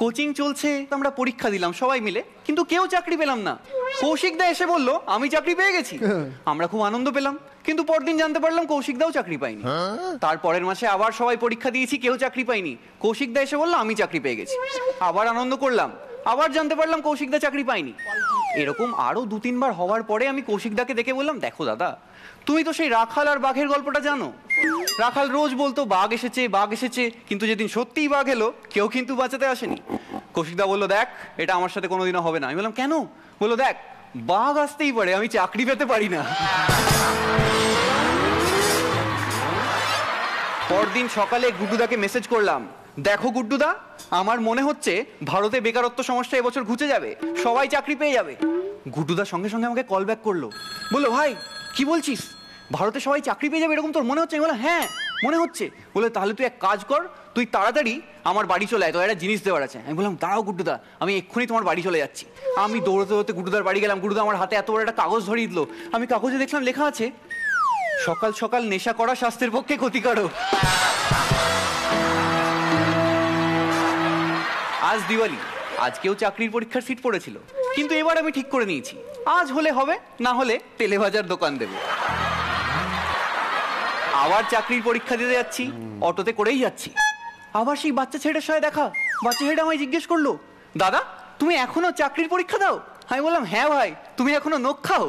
কোচিং চলছে, আমরা পরীক্ষা দিলাম সবাই মিলে, কিন্তু কেউ চাকরি পেলাম না। কৌশিক দা এসে বলল আমি চাকরি পেয়ে গেছি। আমরা খুব আনন্দ পেলাম, কিন্তু পরদিন জানতে পারলাম কৌশিক দাও চাকরি পাইনি। তারপরের মাসে আবার সবাই পরীক্ষা দিয়েছি, কেউ চাকরি পাইনি। কৌশিক দা এসে বলল আমি চাকরি পেয়ে গেছি। আবার আনন্দ করলাম, আবার জানতে পারলাম কৌশিক দা চাকরি পাইনি। এরকম আরো 2-3 বার হওয়ার পরে আমি কৌশিক দাকে দেখে বললাম দেখো দাদা, তুমি তো সেই রাখাল আর বাঘের গল্পটা জানো। রাখাল রোজ বলতো বাঘ এসেছে বাঘ এসেছে, কিন্তু যেদিন সত্যিই বাঘ এলো কেউ কিন্তু বাঁচাতে আসেনি। কৌশিক দা বললো দেখ এটা আমার সাথে কোনোদিনও হবে না। আমি বললাম কেন? বললো দেখ বাঘ আসতেই পারে, আমি চাকরি পেতে পারি না। পরদিন সকালে গুড্ডুদাকে মেসেজ করলাম, দেখো গুড্ডুদা আমার মনে হচ্ছে ভারতে বেকারত্ব সমস্যা এবছর ঘুচে যাবে, সবাই চাকরি পেয়ে যাবে। গুড্ডুদা সঙ্গে সঙ্গে আমাকে কল ব্যাক করলো, বললো ভাই কি বলছিস, ভারতে সবাই চাকরি পেয়ে যাবে এরকম তোর মনে হচ্ছে? আমি বললাম হ্যাঁ মনে হচ্ছে। বলে তাহলে তুই এক কাজ কর, তুই তাড়াতাড়ি আমার বাড়ি চলে আয়, তো একটা জিনিস দেওয়ার আছে। আমি বললাম দাঁড়াও গুড্ডুদা, আমি এক্ষুনি তোমার বাড়ি চলে যাচ্ছি। আমি দৌড়তে দৌড়তে গুড্ডুদার বাড়ি গেলাম। গুড্ডুদা আমার হাতে এত বড় একটা কাগজ ধরিয়ে দিল। আমি কাগজে দেখলাম লেখা আছে সকাল সকাল নেশা করা স্বাস্থ্যের পক্ষে ক্ষতিকারক। আজ দিওয়ালি, আজকেও চাকরির পরীক্ষার সিট পড়েছিল, কিন্তু এবার আমি ঠিক করে নিয়েছি আজ হলে হবে, না হলে তেলে ভাজার দোকান দেব। আবার চাকরির পরীক্ষা দিতে যাচ্ছি, অটোতে করেই যাচ্ছি। আবার সেই বাচ্চা ছেলেটার সাথে দেখা। বাচ্চা ছেলেটা আমায় জিজ্ঞেস করলো দাদা তুমি এখনো চাকরির পরীক্ষা দাও? আমি বললাম হ্যাঁ ভাই, তুমি এখনো নখ খাও?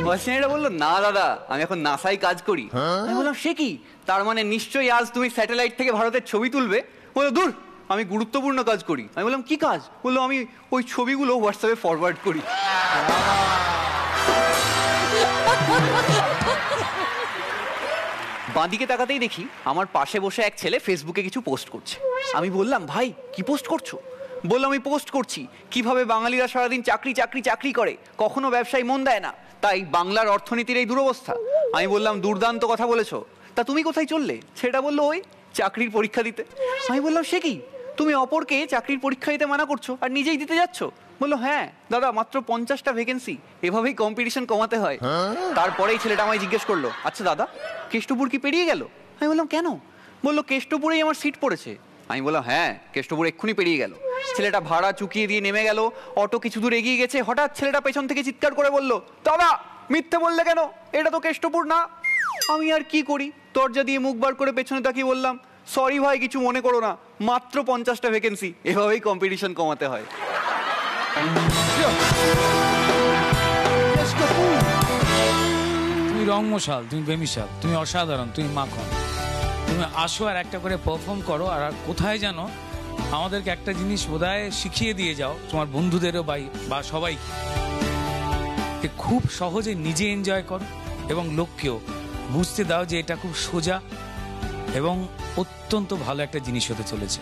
বাচ্চা ছেলেটা বললো না দাদা আমি এখন নাসায় কাজ করি। আমি বললাম সে কি, তার মানে নিশ্চয়ই আজ তুমি স্যাটেলাইট থেকে ভারতের ছবি তুলবে? বললো দূর আমি গুরুত্বপূর্ণ কাজ করি। আমি বললাম কি কাজ? বললো আমি ওই ছবিগুলো হোয়াটসঅ্যাপে ফরওয়ার্ড করি। বাঁদিকে তাকাতেই দেখি আমার পাশে বসে এক ছেলে ফেসবুকে কিছু পোস্ট করছে। আমি বললাম, ভাই কি পোস্ট করছো? বললাম, আমি পোস্ট করছি কিভাবে বাঙালিরা সারাদিন চাকরি চাকরি চাকরি করে, কখনো ব্যবসায় মন দেয় না, তাই বাংলার অর্থনীতির এই দুরবস্থা। আমি বললাম, দুর্দান্ত কথা বলেছো, তা তুমি কোথায় চললে? সেটা বললো, ওই চাকরির পরীক্ষা দিতে। আমি বললাম, সে কি, তুমি অপরকে চাকরির পরীক্ষা দিতে মানা করছো আর নিজেই দিতে যাচ্ছ? বললো, হ্যাঁ দাদা, মাত্র 50টা ভ্যাকেন্সি, এভাবেই কম্পিটিশন কমাতে হয়। তারপরেই ছেলেটা আমায় জিজ্ঞেস করলো, আচ্ছা দাদা, কেষ্টপুর কি পেরিয়ে গেল? আমি বললাম, কেন? বললো, কেষ্টপুরেই আমার সিট পড়েছে। আমি বললাম, হ্যাঁ কেষ্টপুর এক্ষুনি পেরিয়ে গেল। ছেলেটা ভাড়া চুকিয়ে দিয়ে নেমে গেল, অটো কিছু দূর এগিয়ে গেছে, হঠাৎ ছেলেটা পেছন থেকে চিৎকার করে বলল, দাদা মিথ্যে বললে কেন, এটা তো কেষ্টপুর না। আমি আর কি করি, দরজা দিয়ে মুখ বার করে পেছনে তাকিয়ে বললাম, সরি ভাই, কিছু মনে করো না, মাত্র 50টা ভ্যাকেন্সি, এভাবেই কম্পিটিশন কমাতে হয়। তুমি রংমশাল, তুমি বেমিশাল, তুমি অসাধারণ, তুমি মাখন। তুমি আসো আর একটা করে পারফর্ম করো, আর কোথায় যেন আমাদেরকে একটা জিনিস বোধহয় শিখিয়ে দিয়ে যাও, তোমার বন্ধুদেরও বা সবাইকে, খুব সহজে নিজে এনজয় করো এবং লোককেও বুঝতে দাও যে এটা খুব সোজা এবং অত্যন্ত ভালো একটা জিনিস হতে চলেছে।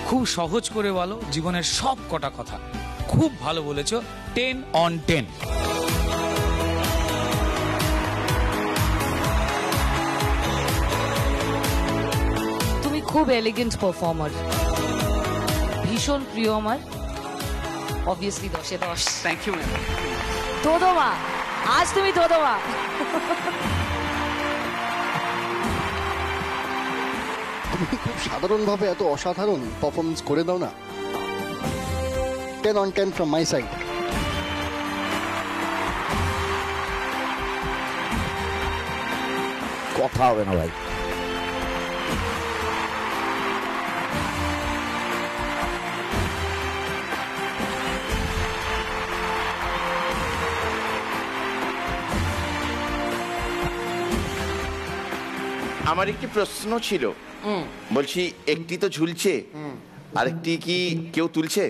খুব সহজ করে বলো জীবনের সব কটা কথা, খুব ভালো বলেছো, 10 on 10। তুমি খুব এলিগেন্ট পারফর্মার, ভীষণ প্রিয় আমার, অবভিয়াসলি 10-এ 10। Thank you. দোদমা, আজ তুমি দোদমা। তুমি খুব সাধারণভাবে এত অসাধারণ পারফরমেন্স করে দাও না। 10 on 10 from my side. কথা হবে না ভাই। আমার একটি প্রশ্ন ছিল, বলছি একটি তো ঝুলছে, আরেকটি কি কেউ তুলছে?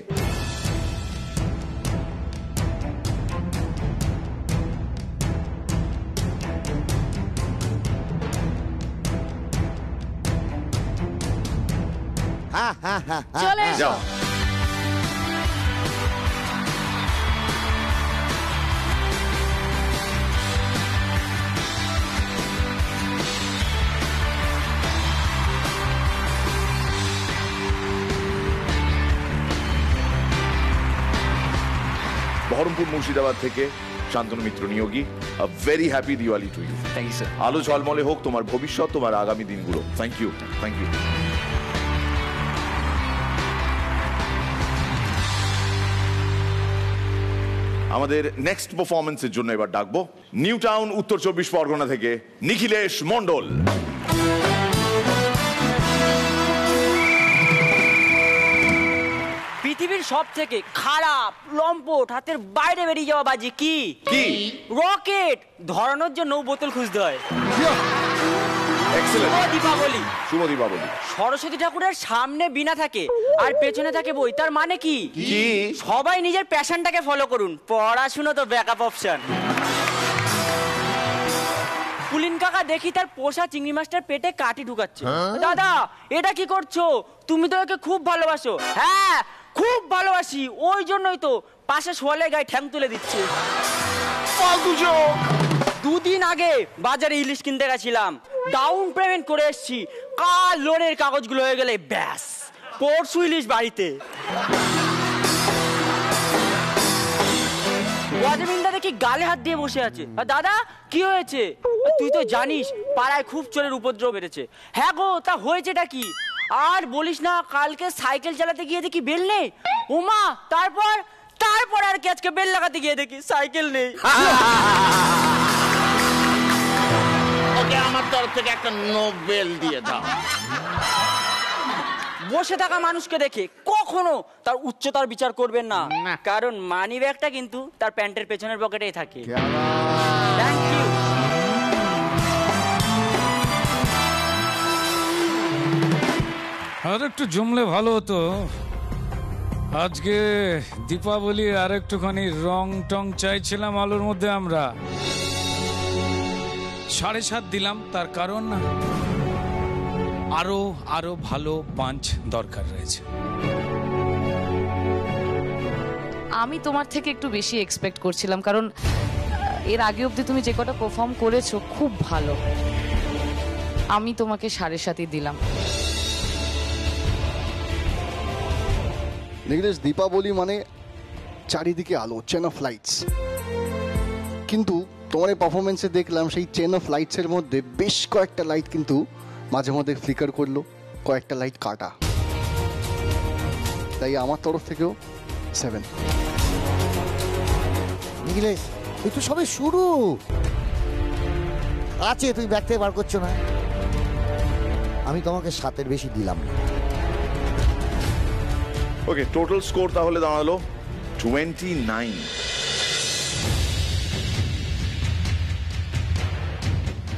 চলে এসো। যাও। বহরমপুর মুর্শিদাবাদ থেকে Shantanu Mitra Niyogi, a very happy Diwali to you. Thank you sir. আলো ঝলমলে হোক তোমার ভবিষ্যৎ, তোমার আগামী দিনগুলো। Thank you, thank you. আমাদের নেক্সট পারফরমেন্সের জন্য এবার ডাকবো নিউ টাউন, উত্তর 24 পরগনা থেকে নিখিলেশ মন্ডল। পৃথিবীর সব থেকে খারাপ লম্পট হাতের বাইরে বেরিয়ে যাওয়া বাজি কি? রকেট। ধরানোর জন্য বোতল খুঁজতে হয়। দীপাবলি। শুভ দীপাবলি। সরস্বতী ঠাকুরের সামনে বীণা থাকে আর পেছনে থাকে বই, তার মানে কি? সবাই নিজের প্যাশনটাকে ফলো করুন, পড়াশুনো তো ব্যাকআপ অপশন। পুলিন কাকা দেখি তার পোষা চিংড়ি মাছটার পেটে কাঠি ঢুকাচ্ছে। দাদা এটা কি করছো? তুমি তো একে খুব ভালোবাসো। হ্যাঁ খুব ভালোবাসি, ওই জন্যই তো পাশে শোয়ালে গায়ে ঠ্যাং তুলে দিচ্ছে। দুদিন আগে বাজারে ইলিশ কিনতে গেছিলাম, ডাউন পেমেন্ট করে এসছি, কাল লোনের কাগজগুলো হয়ে গেলে ব্যাস পরশু ইলিশ বাড়িতে। ওয়াজমিনদা দেখি গালে হাত দিয়ে বসে আছে। দাদা কি হয়েছে? তুই তো জানিস পাড়ায় খুব চোরের উপদ্রব বেড়েছে। হ্যাঁ গো, তা হয়েছেটা কি? আর বলিস না, কালকে সাইকেল চালাতে গিয়ে দেখি বেল নেই। ওমা, তারপর আর কি আজকে বেল লাগাতে গিয়ে দেখি সাইকেল নেই। ওকে আমার তরফ থেকে একটা নোবেল দিয়ে দাও। বসে থাকা মানুষকে দেখে কখনো তার উচ্চতার বিচার করবেন না, কারণ মানি ব্যাগটা কিন্তু তার প্যান্টের পেছনের পকেটেই থাকে। Thank you. আর একটু জমলে ভালো হতো। আজকে দীপাবলি, আর একটুখানি রং টং চাইছিলাম আলোর মধ্যে আমরা। 7.5 দিলাম, তার কারণ আরো আরো ভালো পাঞ্চ দরকার রয়েছে। আমি তোমার থেকে একটু বেশি এক্সপেক্ট করছিলাম, কারণ এর আগে অবধি তুমি যে কটা পারফর্ম করেছো খুব ভালো। আমি তোমাকে 7.5 দিলাম। নিখিলেশ, দীপাবলি মানে চারিদিকে আলো, চেন অফ লাইটস, কিন্তু তোমার এই পারফরমেন্সে দেখলাম সেই চেন অফ লাইটসের মধ্যে বেশ কয়েকটা লাইট কিন্তু মাঝে মধ্যে ফ্লিকার করলো, কয়েকটা লাইট কাটা। তাই আমার তরফ থেকেও 7। নিখিলেশ, এই তো সবে শুরু আছে, তুই ব্যাগ থেকে বার করছো না। আমি তোমাকে 7-এর বেশি দিলাম না। ওকে, টোটাল স্কোর তাহলে দাঁড়ালো 29।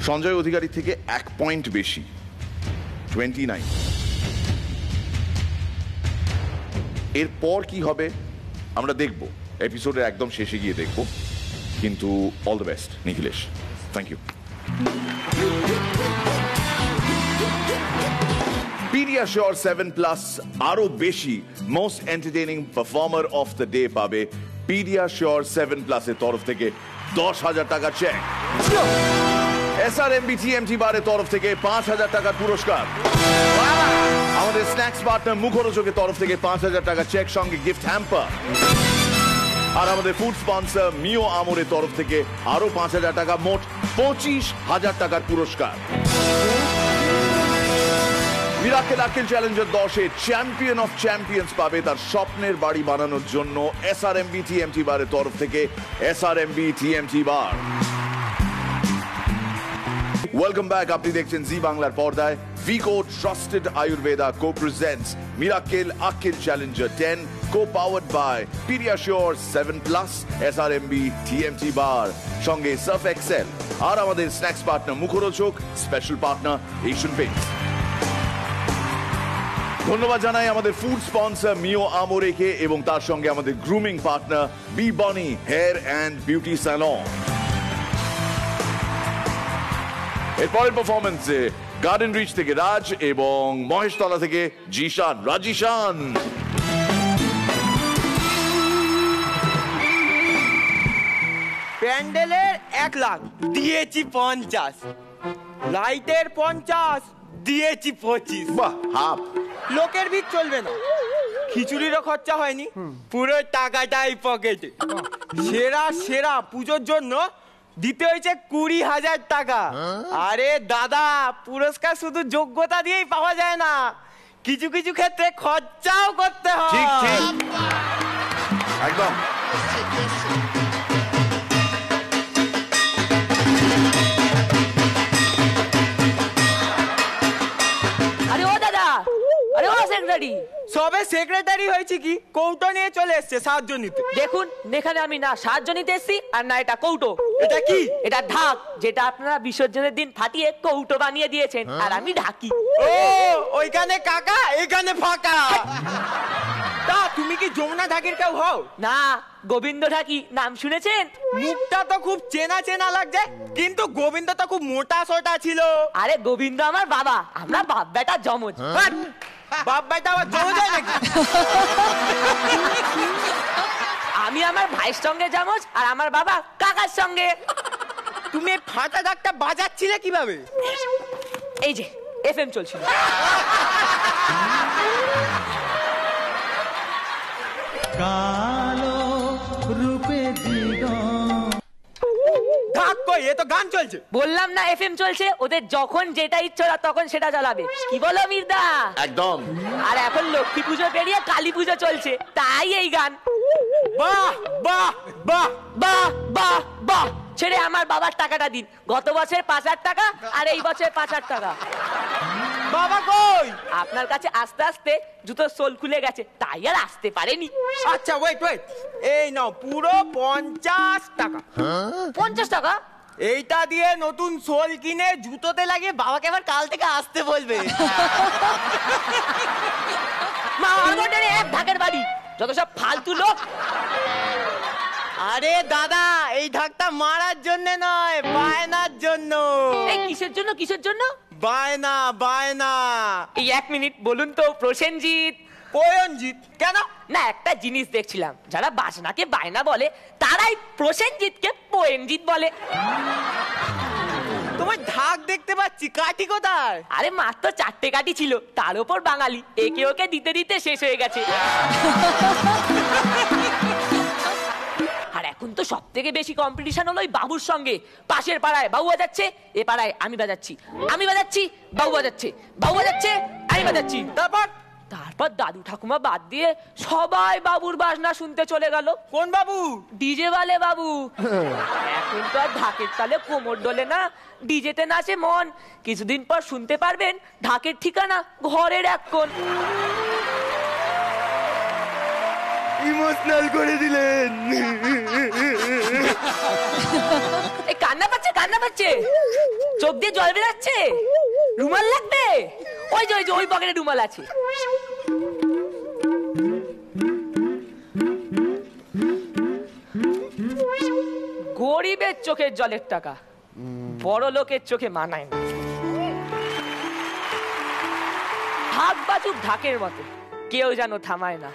সঞ্জয় অধিকারী থেকে 1 পয়েন্ট বেশি, 29। এরপর কি হবে আমরা দেখব, এপিসোডের একদম শেষে গিয়ে দেখব। কিন্তু all the best Nikhilesh, thank you. Pediasure 7+ আরো বেশি most entertaining performer of the day পাবে Pediasure 7+ এর তরফ থেকে 10,000 টাকা চেক। SRMB TMT বারের তরফ থেকে 5,000 টাকার পুরস্কার। আমাদের স্ন্যাক্স পার্টনার মুখরোচকের তরফ থেকে 5,000 টাকা চেক সঙ্গে গিফট হ্যাম্পার। আর আমাদের ফুড স্পন্সর মিও আমরের তরফ থেকে আরো 5,000 টাকা, মোট 25,000 টাকার পুরস্কার। মিরাকেল আকিল চ্যালেঞ্জার 10-এ চ্যাম্পিয়ন অফ চ্যাম্পিয়ন্স পাবে তার স্বপ্নের বাড়ি বানানোর জন্য SRMB TMT বারের তরফ থেকে SRMB TMT bar. Welcome back, আপনি দেখছেন জি বাংলার পর্দায়। Vicco trusted Ayurveda co presents Mirakkel Akkel challenger 10, co powered by Pediasure 7+, SRMB TMT bar, সঙ্গে সার্ফ এক্সেল। আর আমাদের snacks partner Mukhorochak, special partner Asian Paints. ধন্যবাদ জানাই আমাদের ফুড স্পন্সর মিও আমোরেকে এবং তার সঙ্গে আমাদের গ্রুমিং পার্টনার বি বনি হেয়ার অ্যান্ড বিউটি স্যালন। এরপরের পারফরমেন্সে গার্ডেন রিচ থেকে রাজ এবং মহেশতলা থেকে জিশান, রাজিশান। প্যান্ডেলের 1 লাখ দিয়েছি 50, লাইটের 50 দিয়েছি 25। বাহ, হাফ। লোকের ভিড় চলবে না, খিচুড়িরও খরচা হয়নি, পুরো টাকাটাই পকেটে। সেরা সেরা পুজোর জন্য দিতে হয়েছে 20,000 টাকা। আরে দাদা, পুরস্কার শুধু যোগ্যতা দিয়েই পাওয়া যায় না, কিছু কিছু ক্ষেত্রে খরচাও করতে হয়। ঠিক ঠিক, একদম। আরে ও দাদা, আরে ও সেক্রেটারি, সবে সেক্রেটারি হয়েছে কি কৌটো নিয়ে চলে এসছে সাহায্য নিতে। দেখুন, এখানে আমি না সাহায্য নিতে এসেছি আর না এটা কৌটো। এটা কি? এটা ঢাক, যেটা আপনারা বিসর্জনের দিন ফাটিয়ে কৌটো বানিয়ে দিয়েছেন, আর আমি ঢাকি। ও, ওইখানে কাকা, এখানে ফাঁকা। তা তুমি কি যমুনা ঢাকির কেউ হও? না, গোবিন্দ ঢাকি নাম শুনেছেন? মুখটা তো খুব চেনা চেনা লাগছে, কিন্তু গোবিন্দ তো খুব মোটা সোটা ছিল। আরে গোবিন্দ আমার বাবা, আমরা বাপ বেটা জমজ। বাপ বেটা আবার জমজ হয় নাকি? আমি আমার ভাইয়ের সঙ্গে জমজ আর আমার বাবা কাকার সঙ্গে। তুমি ফাটা ঢাকটা বাজাচ্ছিলে কিভাবে? এই যে FM চলছিল। কালো রূপে ঢাক কই, এ তো গান চলছে। বললাম না FM চলছে, ওদের যখন যেটা ইচ্ছা তখন সেটা চালাবে। কি বলো মির্দা? একদম। আর এখন লক্ষ্মী পুজো পেরিয়ে কালী পুজো চলছে, তাই এই গান। বাহ বাহ বাহ বাহ বাহ বাহ। ছেড়ে আমার বাবার টাকাটা দিন, গত বছর 5,000 টাকা আর এই বছর 5,000 টাকা। বাবা কই? আপনার কাছে আস্তে আস্তে জুতোর সোল খুলে গেছে, তাই আর আসতে পারেনি। আচ্ছা ওয়েট ওয়েট, এই নাও পুরো 50 টাকা। 50 টাকা? এইটা দিয়ে নতুন সোল কিনে জুতোতে লাগিয়ে বাবাকে আবার কাল থেকে আসতে বলবে। মা আমার এক ঢাকের বাড়ি, যত সব ফালতু লোক। আরে দাদা, এই ঢাকটা মারার জন্য নয়, বায়নার জন্য। এই কিসের জন্য কিসের জন্য? বায়না বায়না। এই 1 মিনিট বলুন তো প্রসেনজিৎ। প্রসেনজিৎ কেন? না, একটা জিনিস দেখছিলাম, যারা বাজনাকে বায়না বলে তারাই প্রসেনজিৎকে পোয়েনজিৎ বলে। তোমার ঢাক দেখতে পাচ্ছি, কাঠি কোথায়? আরে মাত্র 4টে কাঠি ছিল, তার উপর বাঙালি, একে ওকে দিতে দিতে শেষ হয়ে গেছে। আর এখন তো সব থেকে বেশি কম্পিটিশন হলো ওই বাবুর সঙ্গে। পাশের পাড়ায় বাবু বাজাচ্ছে, এ পাড়ায় আমি বাজাচ্ছি, আমি বাজাচ্ছি, বাবু বাজাচ্ছে, বাবু বাজাচ্ছে, আমি বাজাচ্ছি। তারপর দাদু ঠাকুমা বাদ দিয়ে সবাই বাবুর বাজনা শুনতে চলে গেল। কোন বাবু? ডিজে वाले বাবু। এখন তো আর ঢাকের তালে কোমর ডলে না, ডিজেতে নাচে মন। কিছুদিন পর শুনতে পারবেন ঢাকের ঠিকানা ঘরের এক কোণ। ইমোশনাল করে দিলেন। এই কান্না পাচ্ছে, কান্না পাচ্ছে, চোখ দিয়ে জল বেরাচ্ছে। রুমাল লাগবে? ওই যে ওই পকেটে রুমাল আছে। গরিবের চোখের জলের টাকা বড় লোকের চোখে মানায় না। ঢাক বাজুক ঢাকের মতো, কেউ যেন থামায় না।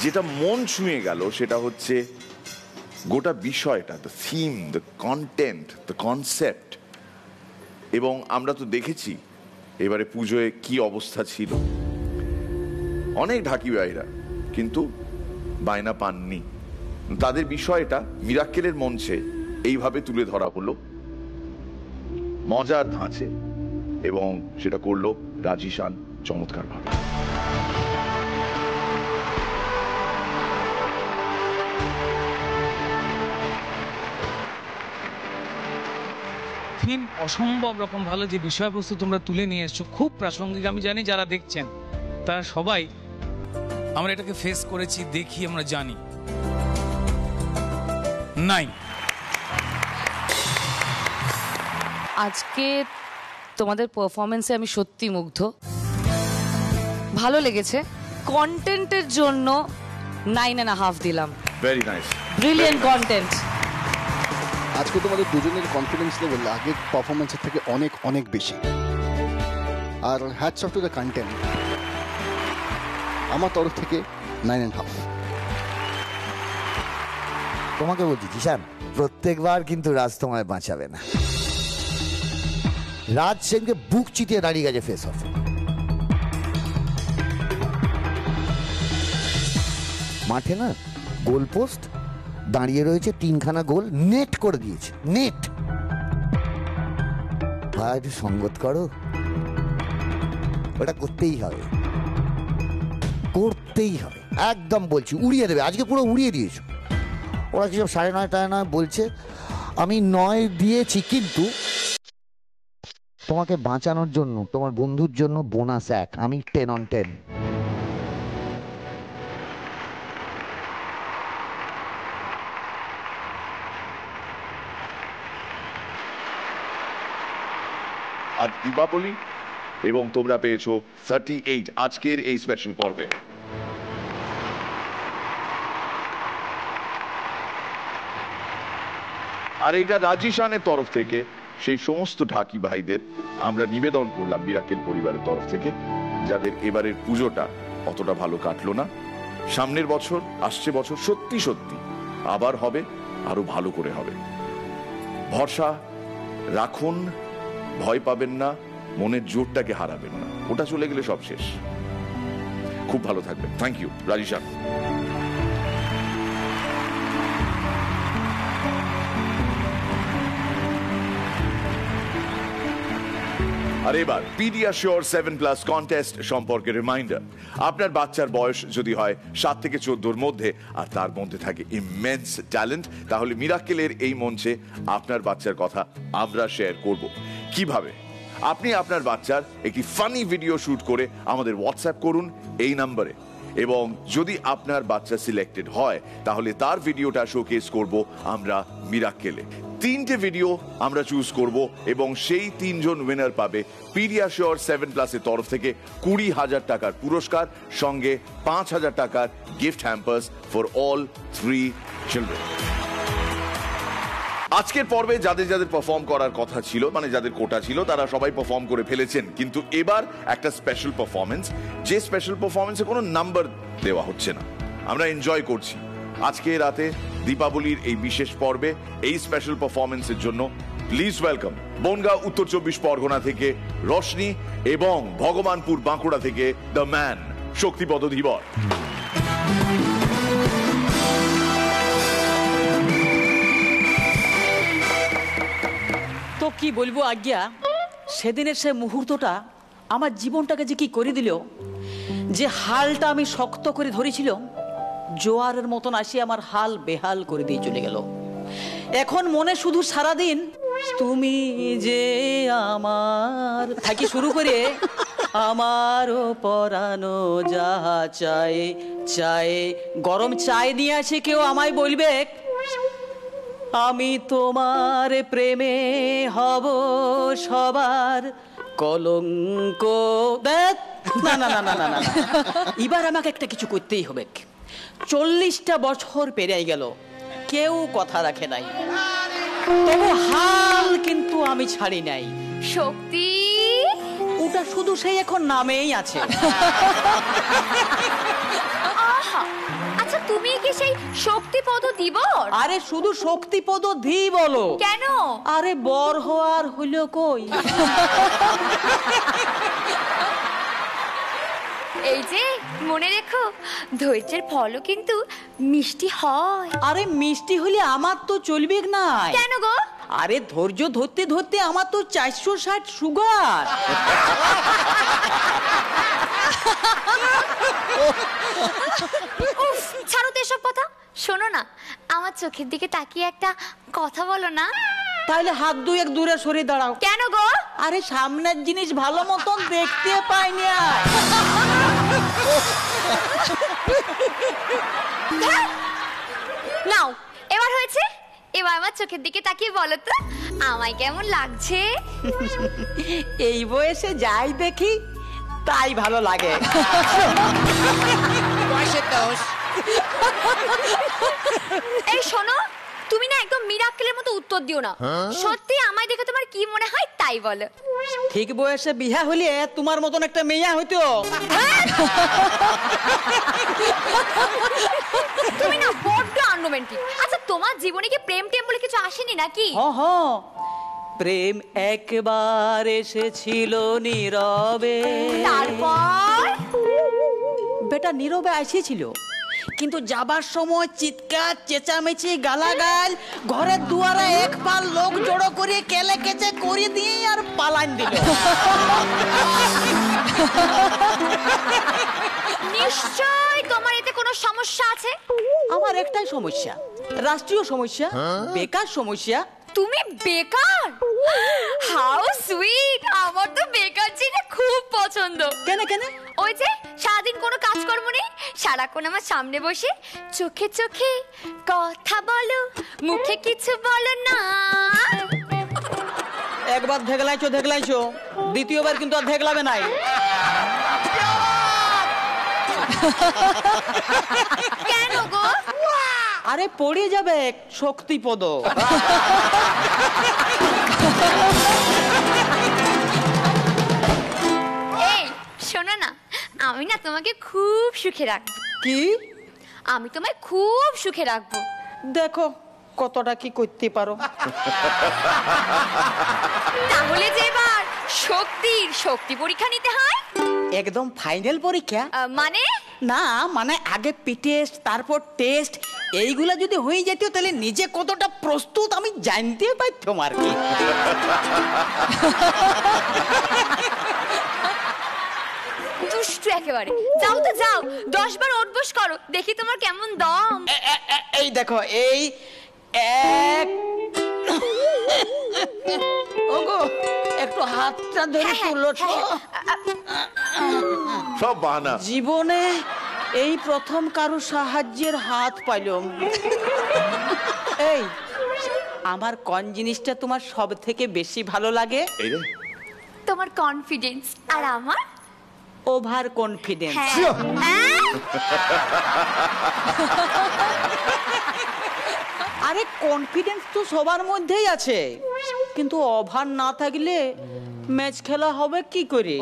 যেটা মন ছুঁয়ে গেল সেটা হচ্ছে গোটা বিষয়টা, the theme, the content, the concept. এবং আমরা তো দেখেছি এবারে পুজোয় কি অবস্থা ছিল। অনেক ঢাকি ভাইরা কিন্তু বায়না পাননি। তাদের বিষয়টা মিরাক্কেলের মঞ্চে এইভাবে তুলে ধরা হলো মজার ধাঁচে, এবং সেটা করলো রাজিশান চমৎকার ভাবে। থিম অসম্ভব রকম ভালো, যে বিষয়বস্তু তোমরা তুলে নিয়ে এসছো খুব প্রাসঙ্গিক। আমি জানি যারা দেখছেন তারা সবাই আমরা এটাকে ফেস করেছি, দেখি, আমরা জানি। নাই আজকে তোমাদের পারফরমেন্সে আমি সত্যি মুগ্ধ, ভালো লেগেছে। কন্টেন্টের জন্য 9.5 দিলাম। Very nice, brilliant content. আজকে তোমাদের দুজনের কনফিডেন্স লেভেল আগের পারফরমেন্সের থেকে অনেক অনেক বেশি। আর hats off to the content. আমার তরফ থেকে 9.5। তোমাকে বলছি জিশান, প্রত্যেকবার কিন্তু রাজ তোমায় বাঁচাবে না। রাজ সেনকে বুক চিতিয়ে দাঁড়িয়ে গেছে ফেস অফ। মাঠে না গোল পোস্ট দাঁড়িয়ে রয়েছে, 3খানা গোল নেট করে দিয়েছে, নেট। ভাই একটু সঙ্গত করো, ওটা করতেই হবে, করতেই হবে, একদম বলছি উড়িয়ে দেবে। আজকে পুরো উড়িয়ে দিয়েছো। ওরা কি সব 9.5 বলছে, আমি 9 দিয়েছি, কিন্তু তোমাকে বাঁচানোর জন্য, তোমার বন্ধুর জন্য বোনাস 1, আমি 10 on 10। আর দীপাবলি এবং তোমরা পেয়েছো 38 আজকের এই স্পেশাল পর্বে। আর এটা রাজিশানের তরফ থেকে সেই সমস্ত ঢাকি ভাইদের আমরা নিবেদন করলাম মিরাক্কেল পরিবারের তরফ থেকে, যাদের এবারের পুজোটা অতটা ভালো কাটলো না। সামনের বছর, আসছে বছর সত্যি সত্যি আবার হবে, আরো ভালো করে হবে। ভরসা রাখুন, ভয় পাবেন না, মনের জোরটাকে হারাবেন না। ওটা চলে গেলে সব শেষ। খুব ভালো থাকবেন। Thank you রাজিশান। আর এবার পিডিয়াশিওর 7+ কন্টেস্ট সম্পর্কে রিমাইন্ডার। আপনার বাচ্চার বয়স যদি হয় 7 থেকে 14-র মধ্যে, আর তার মধ্যে থাকে ইমেন্স ট্যালেন্ট, তাহলে মিরাক্কেলের এই মঞ্চে আপনার বাচ্চার কথা আমরা শেয়ার করব। কিভাবে? আপনি আপনার বাচ্চার একটি ফানি ভিডিও শুট করে আমাদের হোয়াটসঅ্যাপ করুন এই নম্বরে। এবং যদি আপনার বাচ্চা সিলেক্টেড হয় তাহলে তার ভিডিওটা শোকেস করব আমরা মিরাক্কেলে। 3টে ভিডিও আমরা চুজ করব এবং সেই 3জন উইনার পাবে পিডিয়াশিওর 7+ এর তরফ থেকে 20,000 টাকার পুরস্কার, সঙ্গে 5,000 টাকার gift hampers for all 3 children. আজকের পর্বে যাদের যাদের পারফর্ম করার কথা ছিল, মানে যাদের কোটা ছিল, তারা সবাই পারফর্ম করে ফেলেছেন। কিন্তু এবার একটা স্পেশাল পারফরমেন্স, যে স্পেশাল পারফরমেন্সে কোনো নাম্বার দেওয়া হচ্ছে না, আমরা এনজয় করছি। আজকে রাতে দীপাবলির এই বিশেষ পর্বে এই স্পেশাল পারফরমেন্সের জন্য প্লিজ ওয়েলকাম বনগাঁ উত্তর 24 পরগনা থেকে রোশনি এবং ভগবানপুর বাঁকুড়া থেকে দ্য ম্যান শক্তিপদ ধীবর। তো কি বলবো আজ্ঞা, সেদিনের সে মুহূর্তটা আমার জীবনটাকে যে কি করে দিল, যে হালটা আমি শক্ত করে ধরেছিল জোয়ারের মতন আসি আমার হাল বেহাল করে দিয়ে চলে গেল। এখন মনে শুধু সারাদিন তুমি যে আমার থাকি শুরু করে আমারও পরানো যাহা চায় চায়, গরম চায় নিয়ে আসে কেউ আমায় বলবে আমি তোমার প্রেমে হব সবার কলঙ্ক। না না না না না না, এবার আমাকে একটা কিছু করতেই হবে। 40টা বছর পেরিয়ে গেল, কেউ কথা রাখে নাই, তবু হাল কিন্তু আমি ছাড়ি নাই। শক্তি ওটা শুধু সেই এখন নামেই আছে। আচ্ছা তুমি কি সেই শক্তিপদ ধীবর? আরে শুধু শক্তিপদ ধী বলো কেন? আরে বর হওয়ার হইল কই। এই যে মনে রেখো, ধৈর্যের ফলও কিন্তু মিষ্টি হয়। আরে মিষ্টি হলে আমার তো চলবে না। কেন গো? আরে ধৈর্য ধরতে ধরতে আমার তো 460 সুগার। উফ, ছাড়ো তো এসব কথা। শোনো না, আমার চোখের দিকে তাকিয়ে একটা কথা বলো না। তাহলে হাত দুয়েক দূরে সরে দাঁড়াও। কেন গো? আরে সামনের জিনিস ভালো মতন দেখতে পাইনি। নাও, এবার হয়েছে। এবার আমার চোখের দিকে তাকিয়ে বলো তো আমায় কেমন লাগছে। এই বয়সে যাই দেখি তাই ভালো লাগে। এই শোনো, তুমি না একদম মিরাক্কেলের মতো উত্তর দিও না। সত্যি আমায় দেখে তোমার কি মনে হয় তাই বলো। ঠিক বয়সে বিয়া হলে তোমার মতন একটা মেয়া হইতো। তুমি না বড্ড আনরোম্যান্টিক। আচ্ছা তোমার জীবনে কি প্রেম টেম বলে কিছু আসেনি নাকি? প্রেম একবার এসেছিল নীরবে, তারপর বেটা নীরবে আসেছিল, কিন্তু যাবার সময় চিৎকার চেঁচামেচি গালাগাল ঘরের দুয়ারে এক পাল লোক জড়ো করে কেলে কেচে করে দিয়ে আর পালান দিল। নিশ্চয় তোমার এতে কোনো সমস্যা আছে। আমার একটাই সমস্যা, রাষ্ট্রীয় সমস্যা, বেকার সমস্যা। তুমি বেকার? How sweet! আমার তো বেকার ছেলে খুব পছন্দ। কেন কেন? ওই যে সারাদিন কোনো কাজকর্ম নেই, সারাক্ষণ আমার সামনে বসে চোখে চোখে কথা বলো, মুখে কিছু বলো না। একবার দেখলাইছো, দ্বিতীয়বার কিন্তু আর দেখলাবে নাই। কেন গো? আরে পড়ে যাবে শক্তিপদ। এই শোনো না, আমি না তোমাকে খুব সুখে রাখবো। কি? আমি তোমায় খুব সুখে রাখবো। দেখো কতটা কি করতে পারো। তাহলে যে এবার শক্তি পরীক্ষা নিতে হয়। একদম ফাইনাল পরীক্ষা? মানে না, মানে আগে টেস্ট, তারপর টেস্ট, এইগুলা যদি হয়ে যেত তাহলে নিজে কতটা প্রস্তুত আমি জানতে পারতাম আর কি। দুষ্টু একেবারে। যাও তো যাও, 10 বার ওঠবোস করো, দেখি তোমার কেমন দম। এই দেখো, এই এক, ওগো একটু হাতটা ধরে তুলো তো। সব বাহানা। জীবনে এই প্রথম কারো সাহায্যের হাত পাইলাম। এই আমার কোন জিনিসটা তোমার সব থেকে বেশি ভালো লাগে? তোমার কনফিডেন্স। আর আমার ওভার কনফিডেন্স। আরে কনফিডেন্স তো সবার মধ্যেই আছে, কিন্তু ওভার না থাকলে ম্যাচ খেলা হবে কি করে?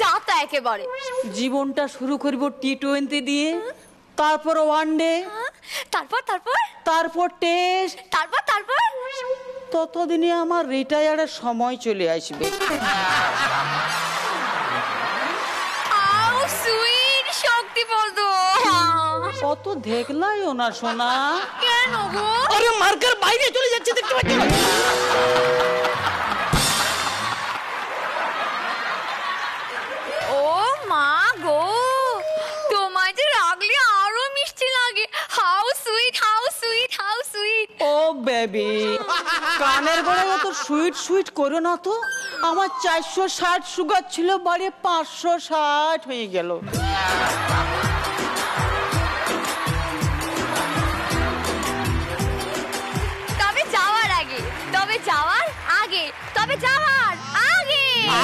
যাতা একেবারে। জীবনটা শুরু করব টি20 দিয়ে, তারপর ওয়ানডে, তারপর টেস্ট, তারপর ততদিনে আমার রিটায়ারের সময় চলে আসবে। কত দেখলাইও না সোনা। কেন গো? আরে মার্কার বাইরে চলে যাচ্ছে, দেখতে পাচ্ছ? ও মা গো, তোমায় যে রাগলে আরো মিষ্টি লাগে। How sweet, how sweet, how sweet. ও বেবি, কানের গোড়ায় অত সুইট সুইট করো না তো। আমার 460 সুগার ছিল, বাড়ি 560 হয়ে গেল।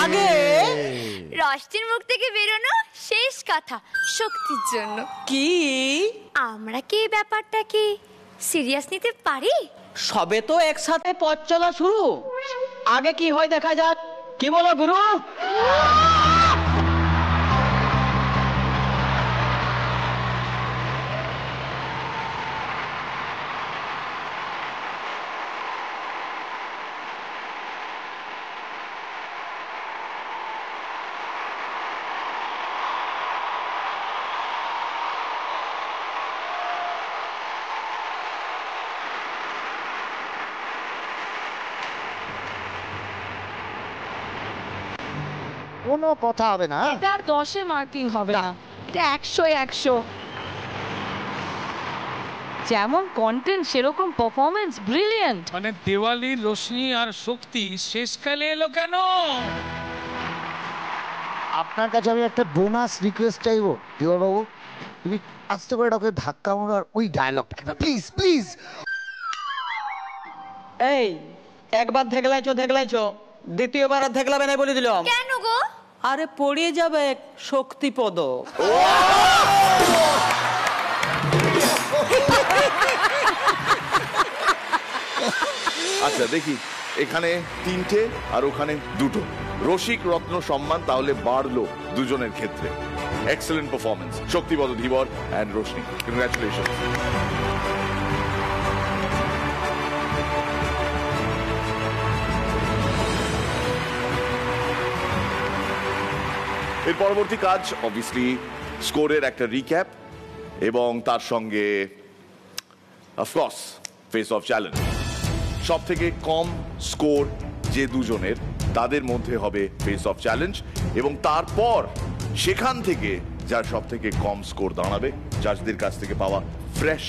আগে রষ্টির মুখ থেকে বেরোনো শেষ কথা শক্তির জন্য। কি আমরা কি এই ব্যাপারটাকে সিরিয়াস নিতে পারি? সবে তো একসাথে পথ চলা শুরু, আগে কি হয় দেখা যাক। কি বলো গুরু? কোনো কথা হবে না। এটা 10-এ মার্কিং হবে না, এটা 100-এ 100। যেমন কন্টেন্ট সেরকম পারফরমেন্স, ব্রিলিয়েন্ট। মানে দেওয়ালির রোশনি আর শক্তি শেষকালে এলো কেন? আপনার কাছে আমি একটা বোনাস রিকোয়েস্ট চাইবো দেওয়ালবাবু, তুমি আস্তে করে ওকে ধাক্কা মারার ওই ডায়লগটা প্লিজ প্লিজ। এই একবার দেখলাইছো, দ্বিতীয়বার আর দেখলাবে না বলে দিলাম। কেন গো? আরে পড়িয়ে যাবে শক্তিপদ। আচ্ছা দেখি, এখানে 3টে আর ওখানে 2টো। রসিক রত্ন সম্মান তাহলে বাড়লো দুজনের ক্ষেত্রে। Excellent performance Shaktipada Dhibar and Roshni, congratulation. এর পরবর্তী কাজ অবভিয়াসলি স্কোরের একটা রিক্যাপ এবং তার সঙ্গে অফকোর্স ফেস অফ চ্যালেঞ্জ। সব থেকে কম স্কোর যে দুজনের, তাদের মধ্যে হবে ফেস অফ চ্যালেঞ্জ, এবং তারপর সেখান থেকে যার সব থেকে কম স্কোর দাঁড়াবে, জাজদের কাছ থেকে পাওয়া ফ্রেশ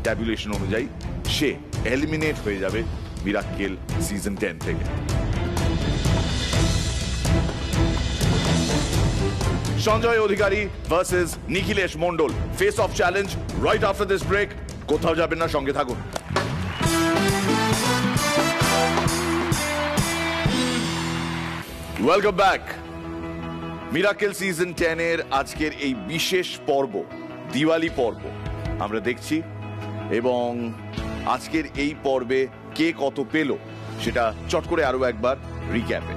ট্যাবুলেশন অনুযায়ী, সে এলিমিনেট হয়ে যাবে মিরাক্কেল সিজন 10 থেকে। Sanjay Adhikari versus Nikhilesh Mondal, face off challenge right after this break. কোথাও যাবেন না, সঙ্গে থাকুন। Welcome back. মিরাকেল সিজন 10 এর আজকের এই বিশেষ পর্ব, দিওয়ালি পর্ব আমরা দেখছি, এবং আজকের এই পর্বে কে কত পেল সেটা চট করে আরো একবার রিক্যাপে।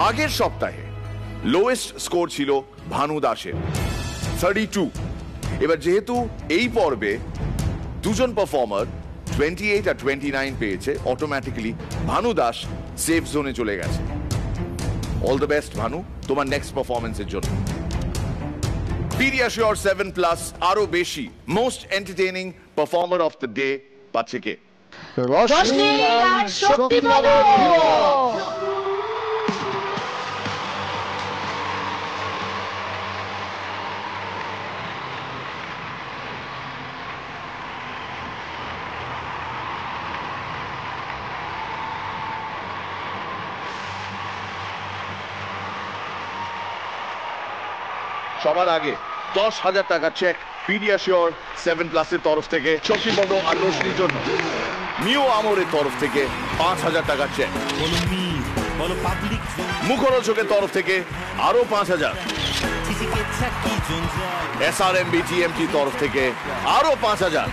আগের সপ্তাহে লোয়েস্ট স্কোর ছিল ভানু দাসের 32। এবার যেহেতু এই পর্বে দুজন পারফর্মার 28 আর 29 পেয়েছে, অটোমেটিক্যালি ভানু দাস সেফ জোনে চলে গেছে। অল দ্য বেস্ট ভানু, তোমার নেক্সট পারফরমেন্সের জন্য। পিডিয়াশিওর 7+ আরো বেশি most entertaining performer of the day পাচ্ছে কে? রোশনি আর শক্তিপদ। সবার আগে 10,000 টাকা চেক পিডিয়াশিওর 7+ এর তরফ থেকে শক্তিবন্ধ আর রোশনির জন্য, মিও আমরের তরফ থেকে 5,000 টাকা চেক, মুখরোচকের তরফ থেকে আরো 5,000, SRMB TMT তরফ থেকে আরো 5,000,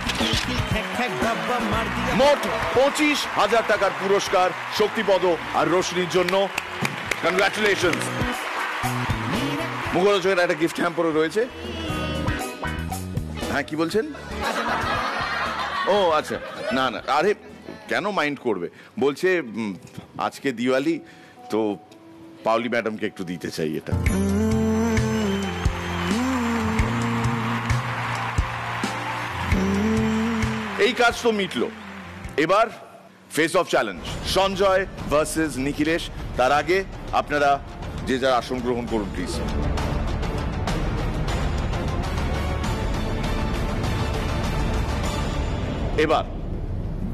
মোট 25,000 টাকার পুরস্কার শক্তিপদ আর রোশনির জন্য। কনগ্রাচুলেশনস। মুখরোচকের একটা গিফট হ্যাম্পারও রয়েছে। হ্যাঁ, কি বলছেন? ও আচ্ছা, না না, আরে কেন মাইন্ড করবে, বলছে আজকে দিওয়ালি তো পাওলি ম্যাডামকে একটু দিতে চাই এটা। এই কাজ তো মিটলো, এবার face off challenge Sanjay versus Nikhilesh. তার আগে আপনারা যে যার আসন গ্রহণ করুন প্লিজ। এবার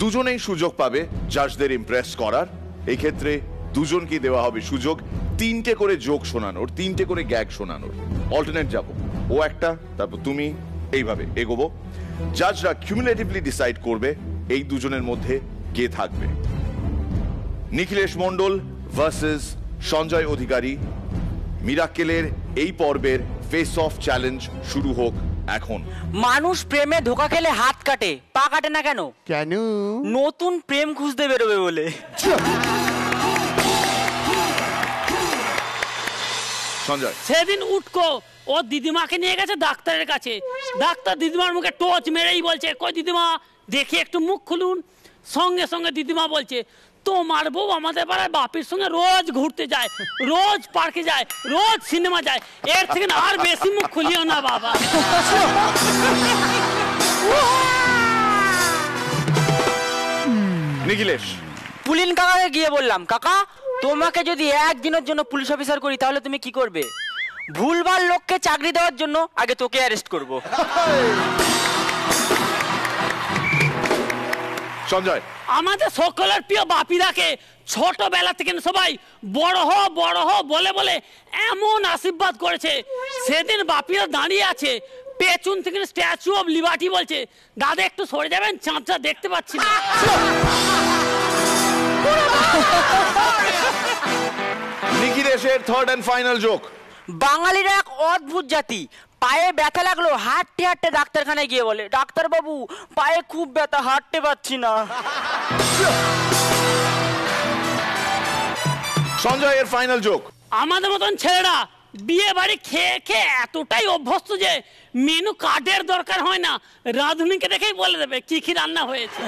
দুজনেই সুযোগ পাবে জাজদের ইমপ্রেস করার। এই ক্ষেত্রে দুজনকে দেওয়া হবে সুযোগ 3টে করে জোক শোনানোর, 3টে করে গ্যাগ শোনানোর। অল্টারনেট যাব, ও একটা তারপর তুমি, এইভাবে এগোবো। জাজরা কিউমুলেটিভলি ডিসাইড করবে এই দুজনের মধ্যে কে থাকবে। নিখিলেশ মন্ডল ভার্সেস সঞ্জয় অধিকারী। মিরাক্কেলের এই পর্বের ফেস অফ চ্যালেঞ্জ শুরু হোক এখন। মানুষ প্রেমে ধোকা খেলে হাত কাটে, পা কাটে না কেন? কেন? নতুন প্রেম খুঁজতে বেরোবে বলে। সঞ্জয়, সেদিন উঠকো ও দিদিমাকে নিয়ে গেছে ডাক্তারের কাছে। ডাক্তার দিদিমার মুখে টর্চ মেরেই বলছে, কই দিদিমা দেখি একটু মুখ খুলুন। সঙ্গে সঙ্গে দিদিমা বলছে, তোমার বউ আমাদের পাড়ায় বাপির সঙ্গে রোজ ঘুরতে যায়, রোজ পার্কে যায়, রোজ সিনেমা যায়, এর থেকে আর বেশি মুখ খুলিও না বাবা। নিখিলেশ, পুলিন কাকাকে গিয়ে বললাম, কাকা তোমাকে যদি একদিনের জন্য পুলিশ অফিসার করি তাহলে তুমি কি করবে? ভুলভাল লোককে চাকরি দেওয়ার জন্য আগে তোকে অ্যারেস্ট করব। সঞ্জয়, আমাদের সকলের প্রিয় বাপিদাকে ছোটবেলা থেকে সবাই বড় হ বড় হ বলে বলে এমন আশীর্বাদ করেছে। সেদিন বাপিরা দাঁড়িয়ে আছে, পেছন থেকে স্ট্যাচু অফ লিবার্টি বলছে, দাদা একটু সরে যাবেন, চাঁদটা দেখতে পাচ্ছি না। নিখিলেশের থার্ড এন্ড ফাইনাল জোক। বাঙালিরা এক অদ্ভুত জাতি, পায়ে ব্যথা লাগলো হাঁটতে হাঁটতে ডাক্তারখানায় গিয়ে বলে, ডাক্তার বাবু পায়ে খুব ব্যথা, হাঁটতে পারছি না। সঞ্জয় এর ফাইনাল জোক। আমাদের মতন ছেলেরা বিয়ে বাড়ি খেয়ে খেয়ে এতটাই অভ্যস্ত যে মেনু কার্ডের দরকার হয় না, রাঁধুনিকে দেখেই বলে দেবে কি কি রান্না হয়েছে।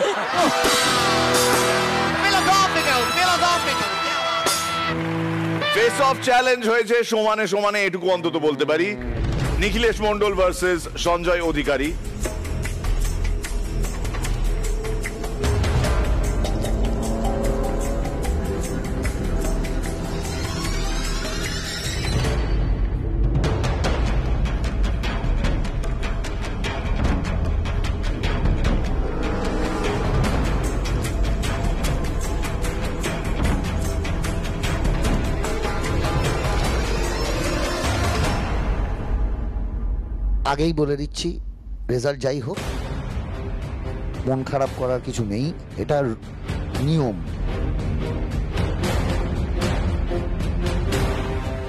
ফেস অফ চ্যালেঞ্জ হয়েছে সমানে সমানে, এটুকু অন্তত বলতে পারি। নিখিলেশ মন্ডল ভার্সেস সঞ্জয় অধিকারী। আগেই বলে দিচ্ছি, রেজাল্ট যাই হোক মন খারাপ করার কিছু নেই, এটার নিয়ম।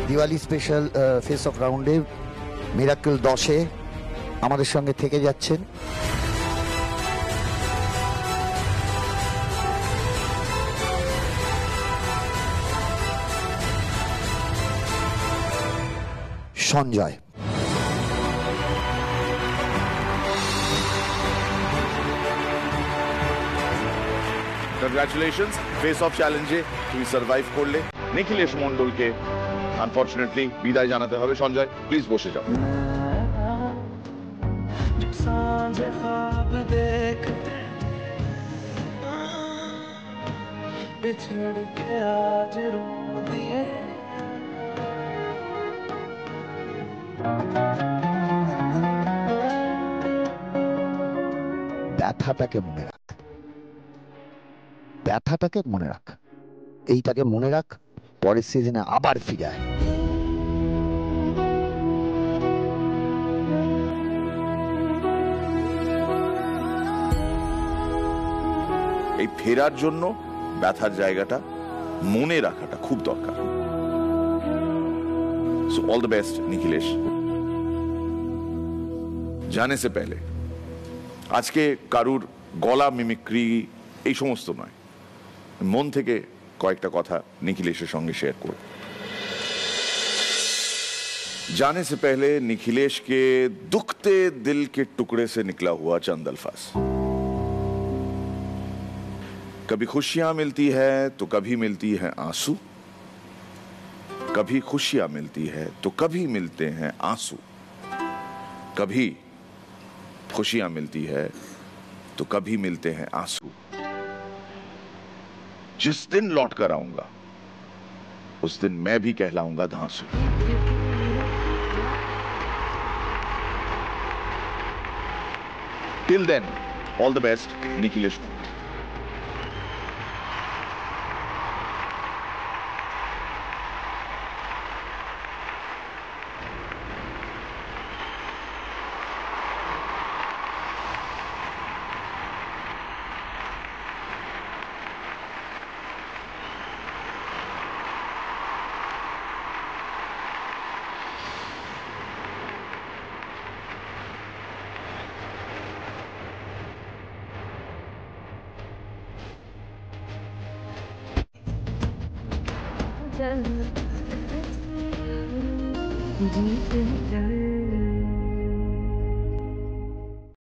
দিওয়ালি স্পেশাল ফেস অফ রাউন্ডে মিরাক্কেল 10-এ আমাদের সঙ্গে থেকে যাচ্ছেন। সঞ্জয়, কনগ্রাচুলেশনস, ফেস অফ চ্যালেঞ্জে তুমি সার্ভাইভ করলে। নিখিলেশ মন্ডলকে আনফরচুনেটলি বিদায় জানাতে হবে। সঞ্জয় প্লিজ বসে যাও। ব্যথাটাকে মনে রাখ, ব্যথাটাকে মনে রাখ, এইটাকে মনে রাখ, পরের সিজনে আবার ফিরে আয়। এই ফেরার জন্য ব্যথার জায়গাটা মনে রাখাটা খুব দরকার। So all the best Nikhilesh. জানে সে পেলে আজকে কারুর গলা মিমিক্রি এই সমস্ত নয়, মন থেকে কয়েকটা কথা নিখিলেশের সঙ্গে শেয়ার করব। जाने से पहले निखिलेश के दुखते दिल के टुकड़े से निकला हुआ चंद अल्फाज। कभी खुशियां मिलती है तो कभी मिलती है आंसू, कभी खुशियां मिलती है तो कभी मिलते हैं आंसू, कभी खुशियां मिलती है तो कभी मिलते हैं आंसू। जिस दिन लौट कर आऊंगा उस दिन मैं भी कहलाऊंगा धांसू। Till then, all the best, Nikhilesh. चल